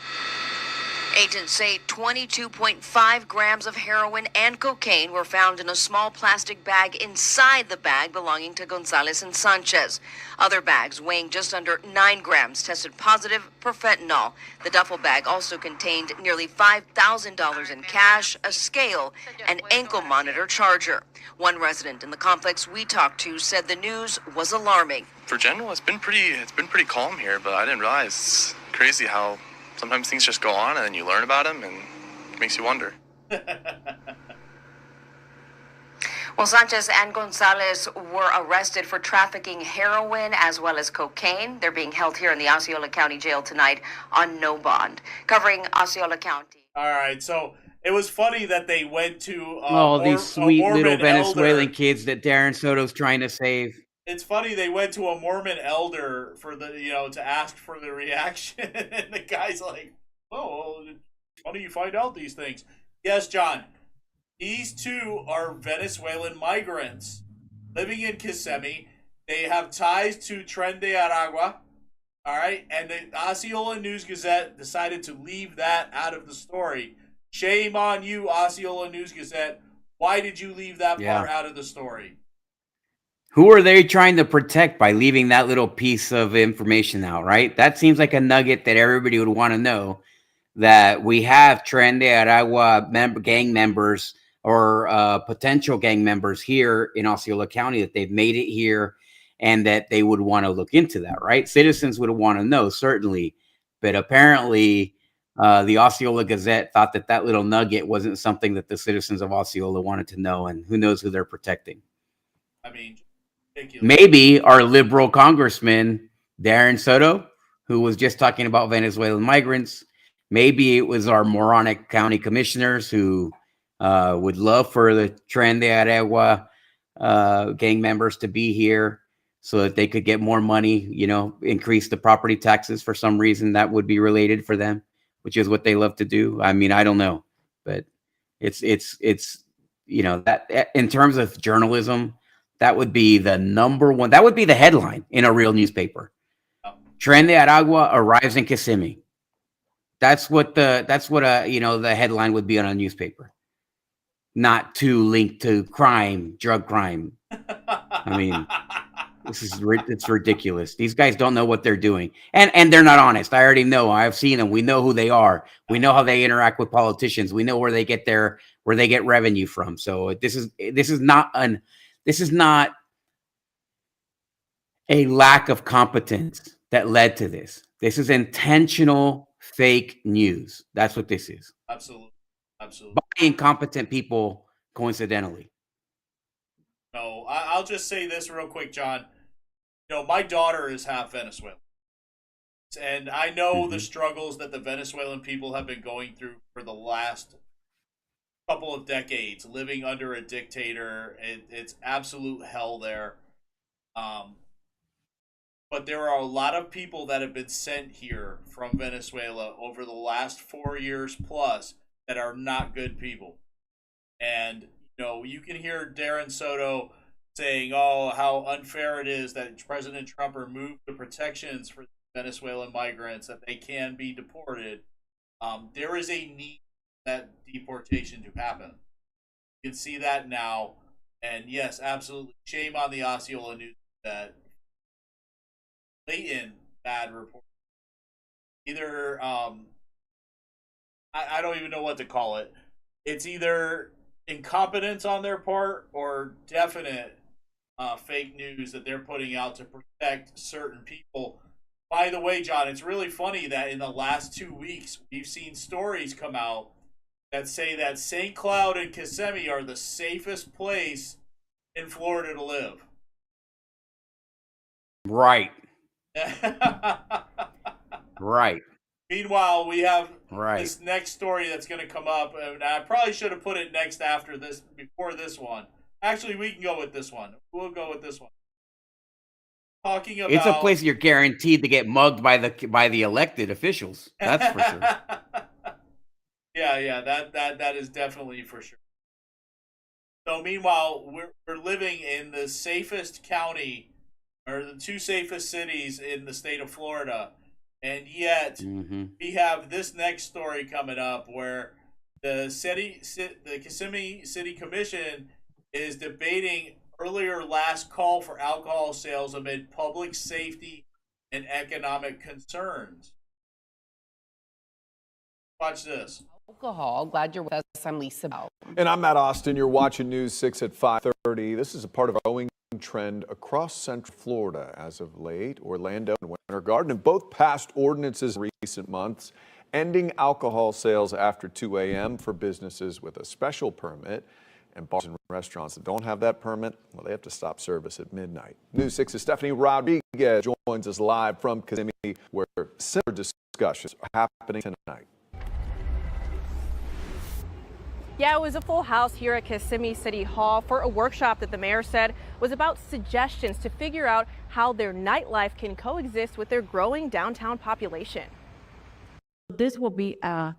[SPEAKER 3] Agents say 22.5 grams of heroin and cocaine were found in a small plastic bag inside the bag belonging to Gonzalez and Sanchez. Other bags weighing just under 9 grams tested positive for fentanyl. The duffel bag also contained nearly $5,000 in cash, a scale, and ankle monitor charger. One resident in the complex we talked to said the news was alarming.
[SPEAKER 4] For general, it's been pretty calm here, but I didn't realize. It's crazy how sometimes things just go on and then you learn about them and it makes you wonder.
[SPEAKER 3] Well, Sanchez and Gonzalez were arrested for trafficking heroin as well as cocaine. They're being held here in the Osceola County Jail tonight on no bond. Covering Osceola County.
[SPEAKER 5] All right, so it was funny that they went to
[SPEAKER 6] these sweet little Venezuelan
[SPEAKER 5] elder.
[SPEAKER 6] kids that Darren Soto's trying to save.
[SPEAKER 5] It's funny they went to a Mormon elder for the to ask for the reaction, and the guy's like, "Oh, it's funny you find out these things." Yes, John. These 2 are Venezuelan migrants living in Kissimmee. They have ties to Tren de Aragua. All right, and the Osceola News Gazette decided to leave that out of the story. Shame on you, Osceola News Gazette. Why did you leave that part out of the story?
[SPEAKER 6] Who are they trying to protect by leaving that little piece of information out, right? That seems like a nugget that everybody would want to know, that we have Tren de Aragua gang members or potential gang members here in Osceola County, that they've made it here and that they would want to look into that, right? Citizens would want to know, certainly. But apparently, the Osceola Gazette thought that that little nugget wasn't something that the citizens of Osceola wanted to know, and who knows who they're protecting.
[SPEAKER 5] I mean,
[SPEAKER 6] maybe our liberal congressman, Darren Soto, who was just talking about Venezuelan migrants. Maybe it was our moronic county commissioners who would love for the Tren de Aragua gang members to be here. so that they could get more money, increase the property taxes for some reason that would be related for them, which is what they love to do. I mean, I don't know, but it's that in terms of journalism, that would be the number one. That would be the headline in a real newspaper. Tren de Aragua arrives in Kissimmee. That's what the headline would be on a newspaper. Not too linked to crime, drug crime. I mean, it's ridiculous. These guys don't know what they're doing, and they're not honest. I already know. I've seen them. We know who they are. We know how they interact with politicians. We know where they get revenue from. So this is not a lack of competence that led to this. This is intentional fake news. That's what this is.
[SPEAKER 5] Absolutely.
[SPEAKER 6] By incompetent people, coincidentally.
[SPEAKER 5] No, I'll just say this real quick, John. My daughter is half Venezuelan. And I know the struggles that the Venezuelan people have been going through for the last couple of decades, living under a dictator. It's absolute hell there. But there are a lot of people that have been sent here from Venezuela over the last 4 years plus that are not good people. And, you can hear Darren Soto saying, how unfair it is that President Trump removed the protections for Venezuelan migrants, that they can be deported. There is a need for that deportation to happen. You can see that now. And yes, absolutely. Shame on the Osceola News that blatant bad report. Either, I don't even know what to call it. It's either incompetence on their part or definite fake news that they're putting out to protect certain people. By the way, John, it's really funny that in the last 2 weeks, we've seen stories come out that say that St. Cloud and Kissimmee are the safest place in Florida to live.
[SPEAKER 6] Right. Right.
[SPEAKER 5] Meanwhile, we have this next story that's going to come up, and I probably should have put it next after this, before this one. Actually, we can go with this one. We'll go with this one. Talking about,
[SPEAKER 6] it's a place you're guaranteed to get mugged by the elected officials. That's for sure.
[SPEAKER 5] Yeah, that is definitely for sure. So meanwhile, we're living in the safest county, or the two safest cities in the state of Florida. And yet, we have this next story coming up where the Kissimmee City Commission is debating earlier last call for alcohol sales amid public safety and economic concerns. Watch this.
[SPEAKER 7] Alcohol. Glad you're with us. I'm Lisa Bell.
[SPEAKER 9] And I'm Matt Austin. You're watching News 6 at 5:30. This is a part of a growing trend across Central Florida as of late. Orlando and Winter Garden have both passed ordinances in recent months ending alcohol sales after 2 a.m. for businesses with a special permit, and bars and restaurants that don't have that permit, well, they have to stop service at midnight. News 6's Stephanie Rodriguez joins us live from Kissimmee, where similar discussions are happening tonight.
[SPEAKER 10] Yeah, it was a full house here at Kissimmee City Hall for a workshop that the mayor said was about suggestions to figure out how their nightlife can coexist with their growing downtown population.
[SPEAKER 11] This will be a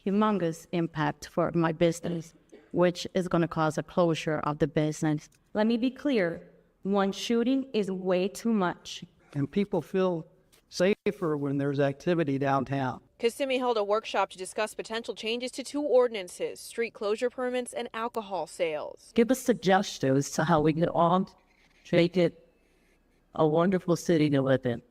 [SPEAKER 11] humongous impact for my business, which is going to cause a closure of the business. Let me be clear, one shooting is way too much.
[SPEAKER 25] And people feel safer when there's activity downtown.
[SPEAKER 10] Kissimmee held a workshop to discuss potential changes to two ordinances, street closure permits and alcohol sales.
[SPEAKER 11] Give us suggestions to how we can all make it a wonderful city to live in.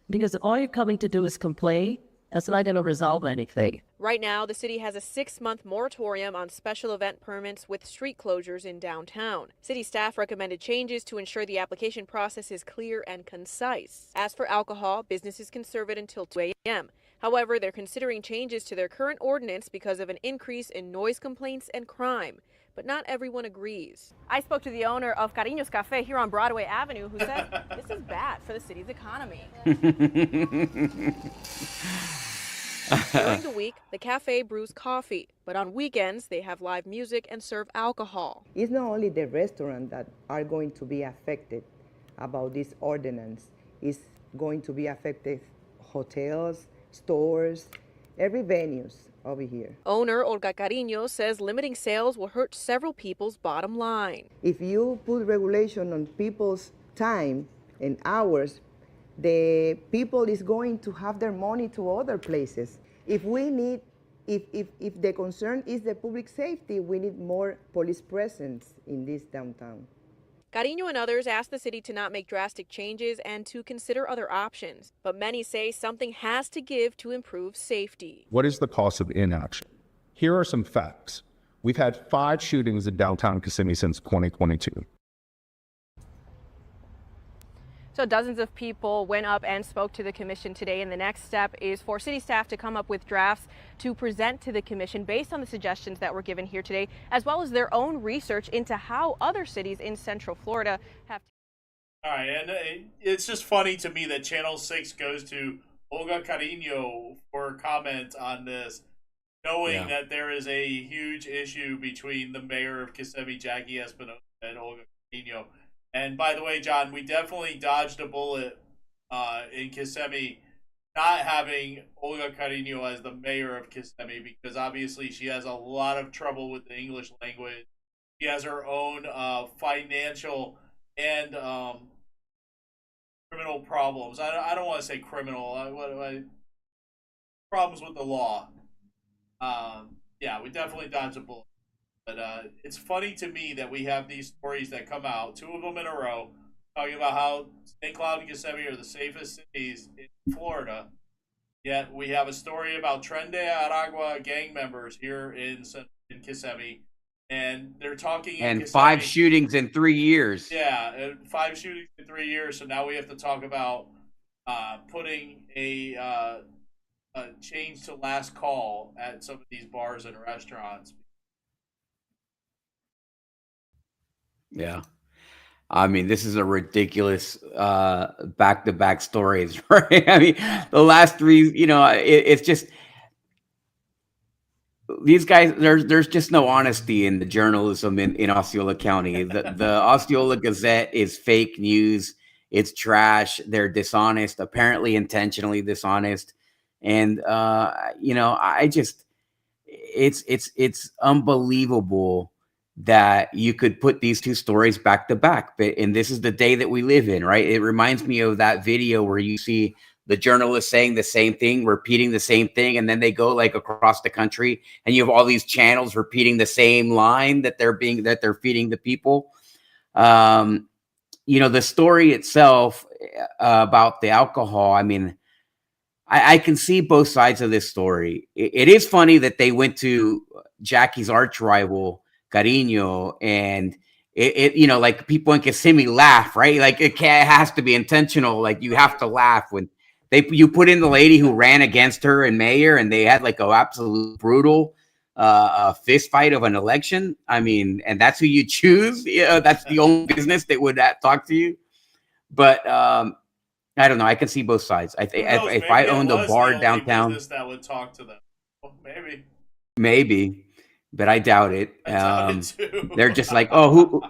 [SPEAKER 11] Because all you're coming to do is complain. That's not going to resolve anything.
[SPEAKER 10] Right now, the city has a 6-month moratorium on special event permits with street closures in downtown. City staff recommended changes to ensure the application process is clear and concise. As for alcohol, businesses can serve it until 2 a.m. However, they're considering changes to their current ordinance because of an increase in noise complaints and crime. But not everyone agrees. I spoke to the owner of Cariños Cafe here on Broadway Avenue, who says this is bad for the city's economy. During the week, the cafe brews coffee, but on weekends, they have live music and serve alcohol.
[SPEAKER 26] It's not only the restaurants that are going to be affected.
[SPEAKER 19] about this ordinance. It's going to be affected hotels, stores, every venues over here.
[SPEAKER 10] Owner Olga Cariño says limiting sales will hurt several people's bottom line.
[SPEAKER 19] If you put regulation on people's time and hours, the people is going to have their money to other places. If the concern is the public safety, we need more police presence in this downtown.
[SPEAKER 10] Cariño and others asked the city to not make drastic changes and to consider other options. But many say something has to give to improve safety.
[SPEAKER 12] What is the cost of inaction? Here are some facts. We've had 5 shootings in downtown Kissimmee since 2022.
[SPEAKER 10] So dozens of people went up and spoke to the commission today, and the next step is for city staff to come up with drafts to present to the commission based on the suggestions that were given here today, as well as their own research into how other cities in Central Florida have.
[SPEAKER 5] All right, and it's just funny to me that Channel 6 goes to Olga Cariño for comment on this, knowing that there is a huge issue between the mayor of Kissimmee, Jackie Espinosa, and Olga Cariño. And by the way, John, we definitely dodged a bullet in Kissimmee not having Olga Cariño as the mayor of Kissimmee, because obviously she has a lot of trouble with the English language. She has her own financial and criminal problems. I don't want to say criminal. Problems with the law. Yeah, we definitely dodged a bullet. But it's funny to me that we have these stories that come out, 2 of them in a row, talking about how St. Cloud and Kissimmee are the safest cities in Florida. Yet we have a story about Tren de Aragua gang members here in Kissimmee, and they're talking.
[SPEAKER 6] And
[SPEAKER 5] in
[SPEAKER 6] 5 shootings in 3 years.
[SPEAKER 5] Yeah, and 5 shootings in 3 years. So now we have to talk about putting a change to last call at some of these bars and restaurants.
[SPEAKER 6] Yeah. I mean, this is a ridiculous back-to-back stories, right? I mean, the last 3, it's just these guys, there's just no honesty in the journalism in Osceola County. The Osceola Gazette is fake news. It's trash. They're dishonest, apparently intentionally dishonest. And, it's unbelievable that you could put these 2 stories back to back. And this is the day that we live in, right? It reminds me of that video where you see the journalist saying the same thing, repeating the same thing, and then they go like across the country and you have all these channels repeating the same line that they're feeding the people. The story itself about the alcohol, I mean, I can see both sides of this story. It is funny that they went to Jackie's arch rival, Cariño, and like people in Kissimmee laugh, right? Like it has to be intentional. Like you have to laugh when you put in the lady who ran against her in mayor, and they had like an absolute brutal fist fight of an election. I mean, and that's who you choose. Yeah, that's the only business that would talk to you. But I don't know. I can see both sides. I think if I owned a bar downtown,
[SPEAKER 5] that would talk to them. Well,
[SPEAKER 6] maybe. But I doubt it. They're just like, oh, who,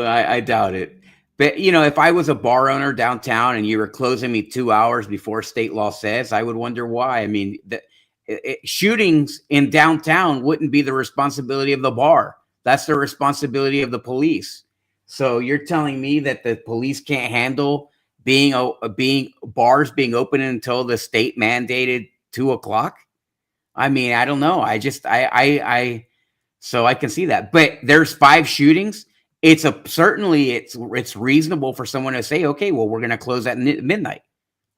[SPEAKER 6] I doubt it. But, if I was a bar owner downtown and you were closing me 2 hours before state law says, I would wonder why. I mean, shootings in downtown wouldn't be the responsibility of the bar. That's the responsibility of the police. So you're telling me that the police can't handle bars being open until the state mandated 2 o'clock? I mean, I don't know. So I can see that, but there's 5 shootings. It's reasonable for someone to say, okay, well, we're going to close at midnight.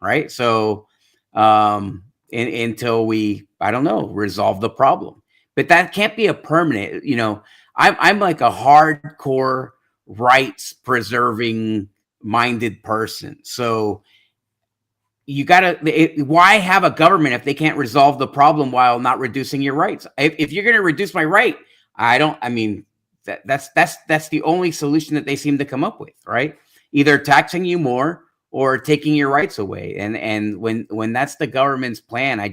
[SPEAKER 6] Right. So, until we, I don't know, resolve the problem, but that can't be a permanent, I'm like a hardcore rights preserving minded person. So, you why have a government if they can't resolve the problem while not reducing your rights? If you're going to reduce my right, that's the only solution that they seem to come up with, right? Either taxing you more or taking your rights away. And when that's the government's plan, I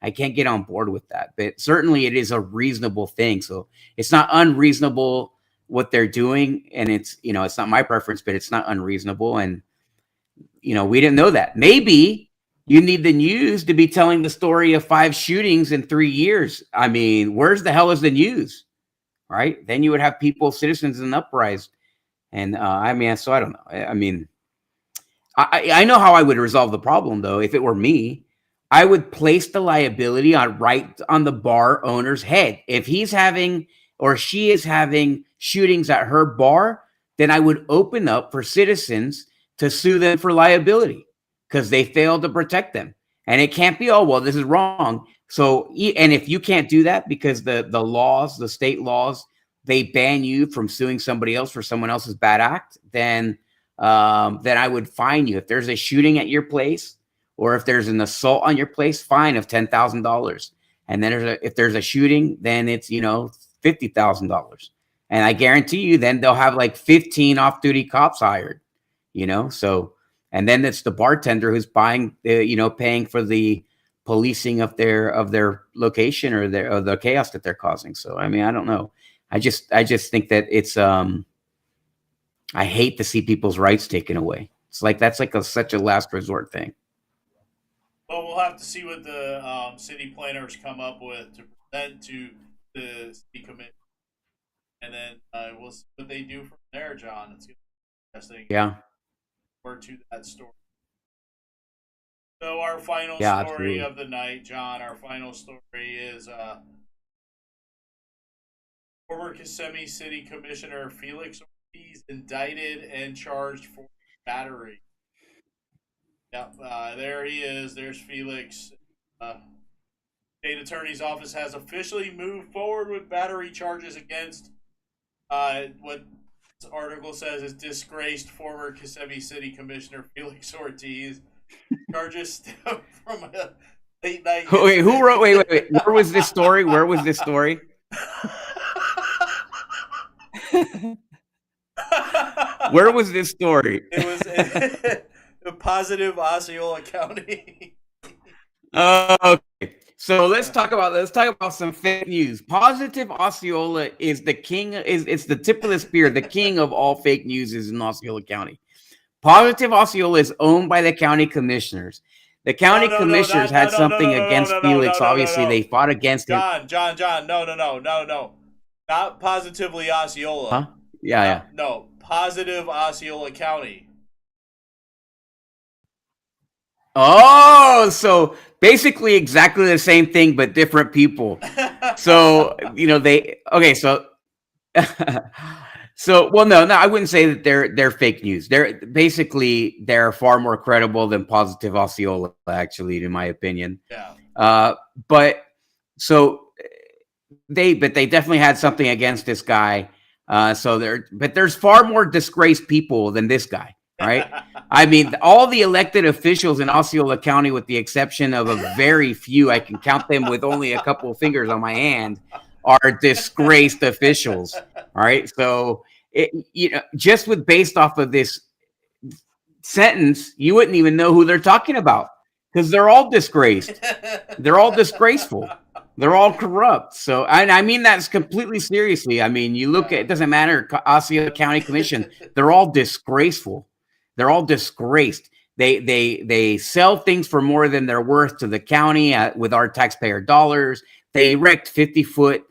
[SPEAKER 6] can't get on board with that. But certainly it is a reasonable thing. So it's not unreasonable what they're doing, and it's, you know, it's not my preference, but it's not unreasonable. And, you know, we didn't know that. Maybe you need the news to be telling the story of 5 shootings in 3 years. I mean, where's the hell is the news? Right? Then you would have people, citizens in uprising. And I mean, so I don't know. I mean, I know how I would resolve the problem, though. If it were me, I would place the liability right on the bar owner's head. If he's having or she is having shootings at her bar, then I would open up for citizens to sue them for liability because they failed to protect them. And it can't be, oh, well, this is wrong. So, and if you can't do that because the laws, the state laws, they ban you from suing somebody else for someone else's bad act, then I would fine you. If there's a shooting at your place, or if there's an assault on your place, fine of $10,000. And then if there's a shooting, then it's, you know, $50,000. And I guarantee you, then they'll have like 15 off-duty cops hired, you know. So, and then it's the bartender who's buying, you know, paying for the policing of their location or the chaos that they're causing. So, I mean, I don't know. I just think that it's I hate to see people's rights taken away. It's like that's like such a last resort thing.
[SPEAKER 5] Well, we'll have to see what the city planners come up with to present to the city commission, and then we'll see what they do from there, John. It's going to be interesting.
[SPEAKER 6] Yeah.
[SPEAKER 5] Forward to that story. So our final story
[SPEAKER 6] absolutely.
[SPEAKER 5] of the night, John. Our final story is former Kissimmee City Commissioner Felix Ortiz indicted and charged for battery. Yep, there he is. There's Felix. State Attorney's Office has officially moved forward with battery charges against what this article says is disgraced former Kissimmee City Commissioner Felix Ortiz. Charges stem from a late night.
[SPEAKER 6] Wait, who wrote? Wait. Where was this story? Where was this story? Where was this story?
[SPEAKER 5] It was a positive Osceola County.
[SPEAKER 6] Okay, so let's talk about some fake news. Positive Osceola is the king. It's the tip of the spear. The king of all fake news is in Osceola County. Positive Osceola is owned by the county commissioners. The county commissioners had something against Felix. Obviously, they fought against him.
[SPEAKER 5] John, no. Not positively Osceola.
[SPEAKER 6] Huh? Yeah.
[SPEAKER 5] No, positive Osceola County.
[SPEAKER 6] Oh, so basically exactly the same thing, but different people. So, you know, well, no, I wouldn't say that they're fake news. They're far more credible than positive Osceola, actually, in my opinion.
[SPEAKER 5] Yeah.
[SPEAKER 6] But they definitely had something against this guy. But there's far more disgraced people than this guy, right? I mean, all the elected officials in Osceola County, with the exception of a very few, I can count them with only a couple of fingers on my hand, are disgraced officials. All right. So, just based off of this sentence, you wouldn't even know who they're talking about because they're all disgraced. They're all disgraceful. They're all corrupt. So, and I mean that's completely seriously. I mean, you look at, it doesn't matter, Osceola County Commission, they're all disgraceful. They're all disgraced. They sell things for more than they're worth to the county with our taxpayer dollars. They erect 50-foot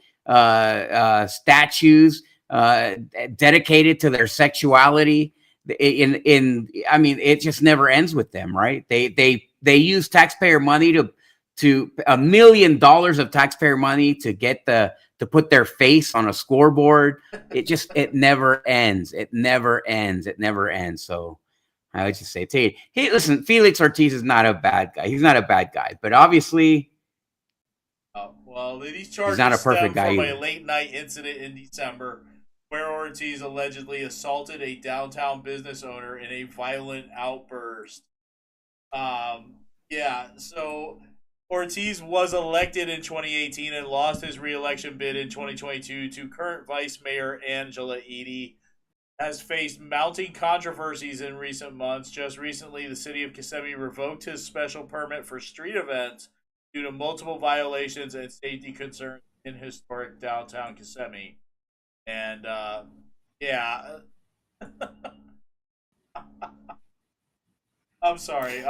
[SPEAKER 6] statues dedicated to their sexuality. I mean, it just never ends with them, right? They use taxpayer money to $1 million of taxpayer money to get to put their face on a scoreboard. It never ends. It never ends. So I would just say, hey, listen, Felix Ortiz is not a bad guy. He's not a bad guy, but obviously,
[SPEAKER 5] well, these charges
[SPEAKER 6] he's not a perfect
[SPEAKER 5] stem
[SPEAKER 6] guy
[SPEAKER 5] from
[SPEAKER 6] either.
[SPEAKER 5] a late night incident in December where Ortiz allegedly assaulted a downtown business owner in a violent outburst. So Ortiz was elected in 2018 and lost his re-election bid in 2022 to current Vice Mayor Angela Eady. Has faced mounting controversies in recent months. Just recently, the city of Kissimmee revoked his special permit for street events due to multiple violations and safety concerns in historic downtown Kissimmee. And Yeah. I'm sorry.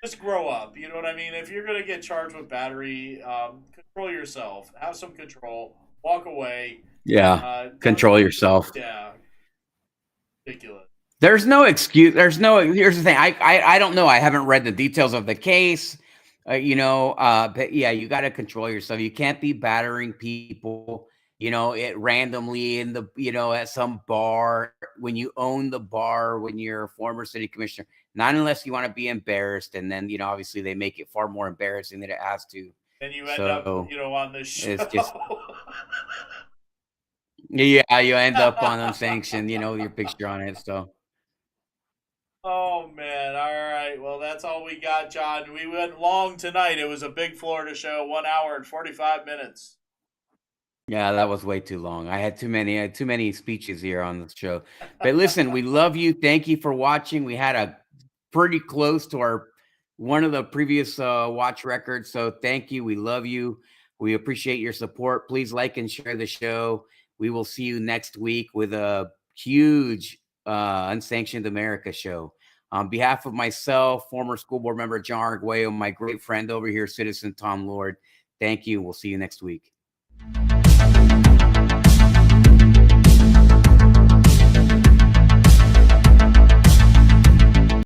[SPEAKER 5] Just grow up. You know what I mean? If you're gonna get charged with battery, control yourself. Have some control. Walk away.
[SPEAKER 6] Yeah. Control yourself.
[SPEAKER 5] Yeah. Ridiculous.
[SPEAKER 6] There's no excuse. Here's the thing. I don't know. I haven't read the details of the case. But yeah, you got to control yourself. You can't be battering people, it randomly in at some bar when you own the bar, when you're a former city commissioner, not unless you want to be embarrassed. And then, obviously they make it far more embarrassing than it has to.
[SPEAKER 5] Then you end up, on this show.
[SPEAKER 6] It's just, yeah, you end up on unsanctioned, with your picture on it. So.
[SPEAKER 5] Oh, man. All right. Well, that's all we got, John. We went long tonight. It was a big Florida show, 1 hour and 45 minutes.
[SPEAKER 6] Yeah, that was way too long. I had too many speeches here on the show. But listen, we love you. Thank you for watching. We had a pretty close to one of the previous watch records. So thank you. We love you. We appreciate your support. Please like and share the show. We will see you next week with a huge Unsanctioned America show. On behalf of myself, former school board member John Arguello, my great friend over here, Citizen Tom Lord, thank you. We'll see you next week.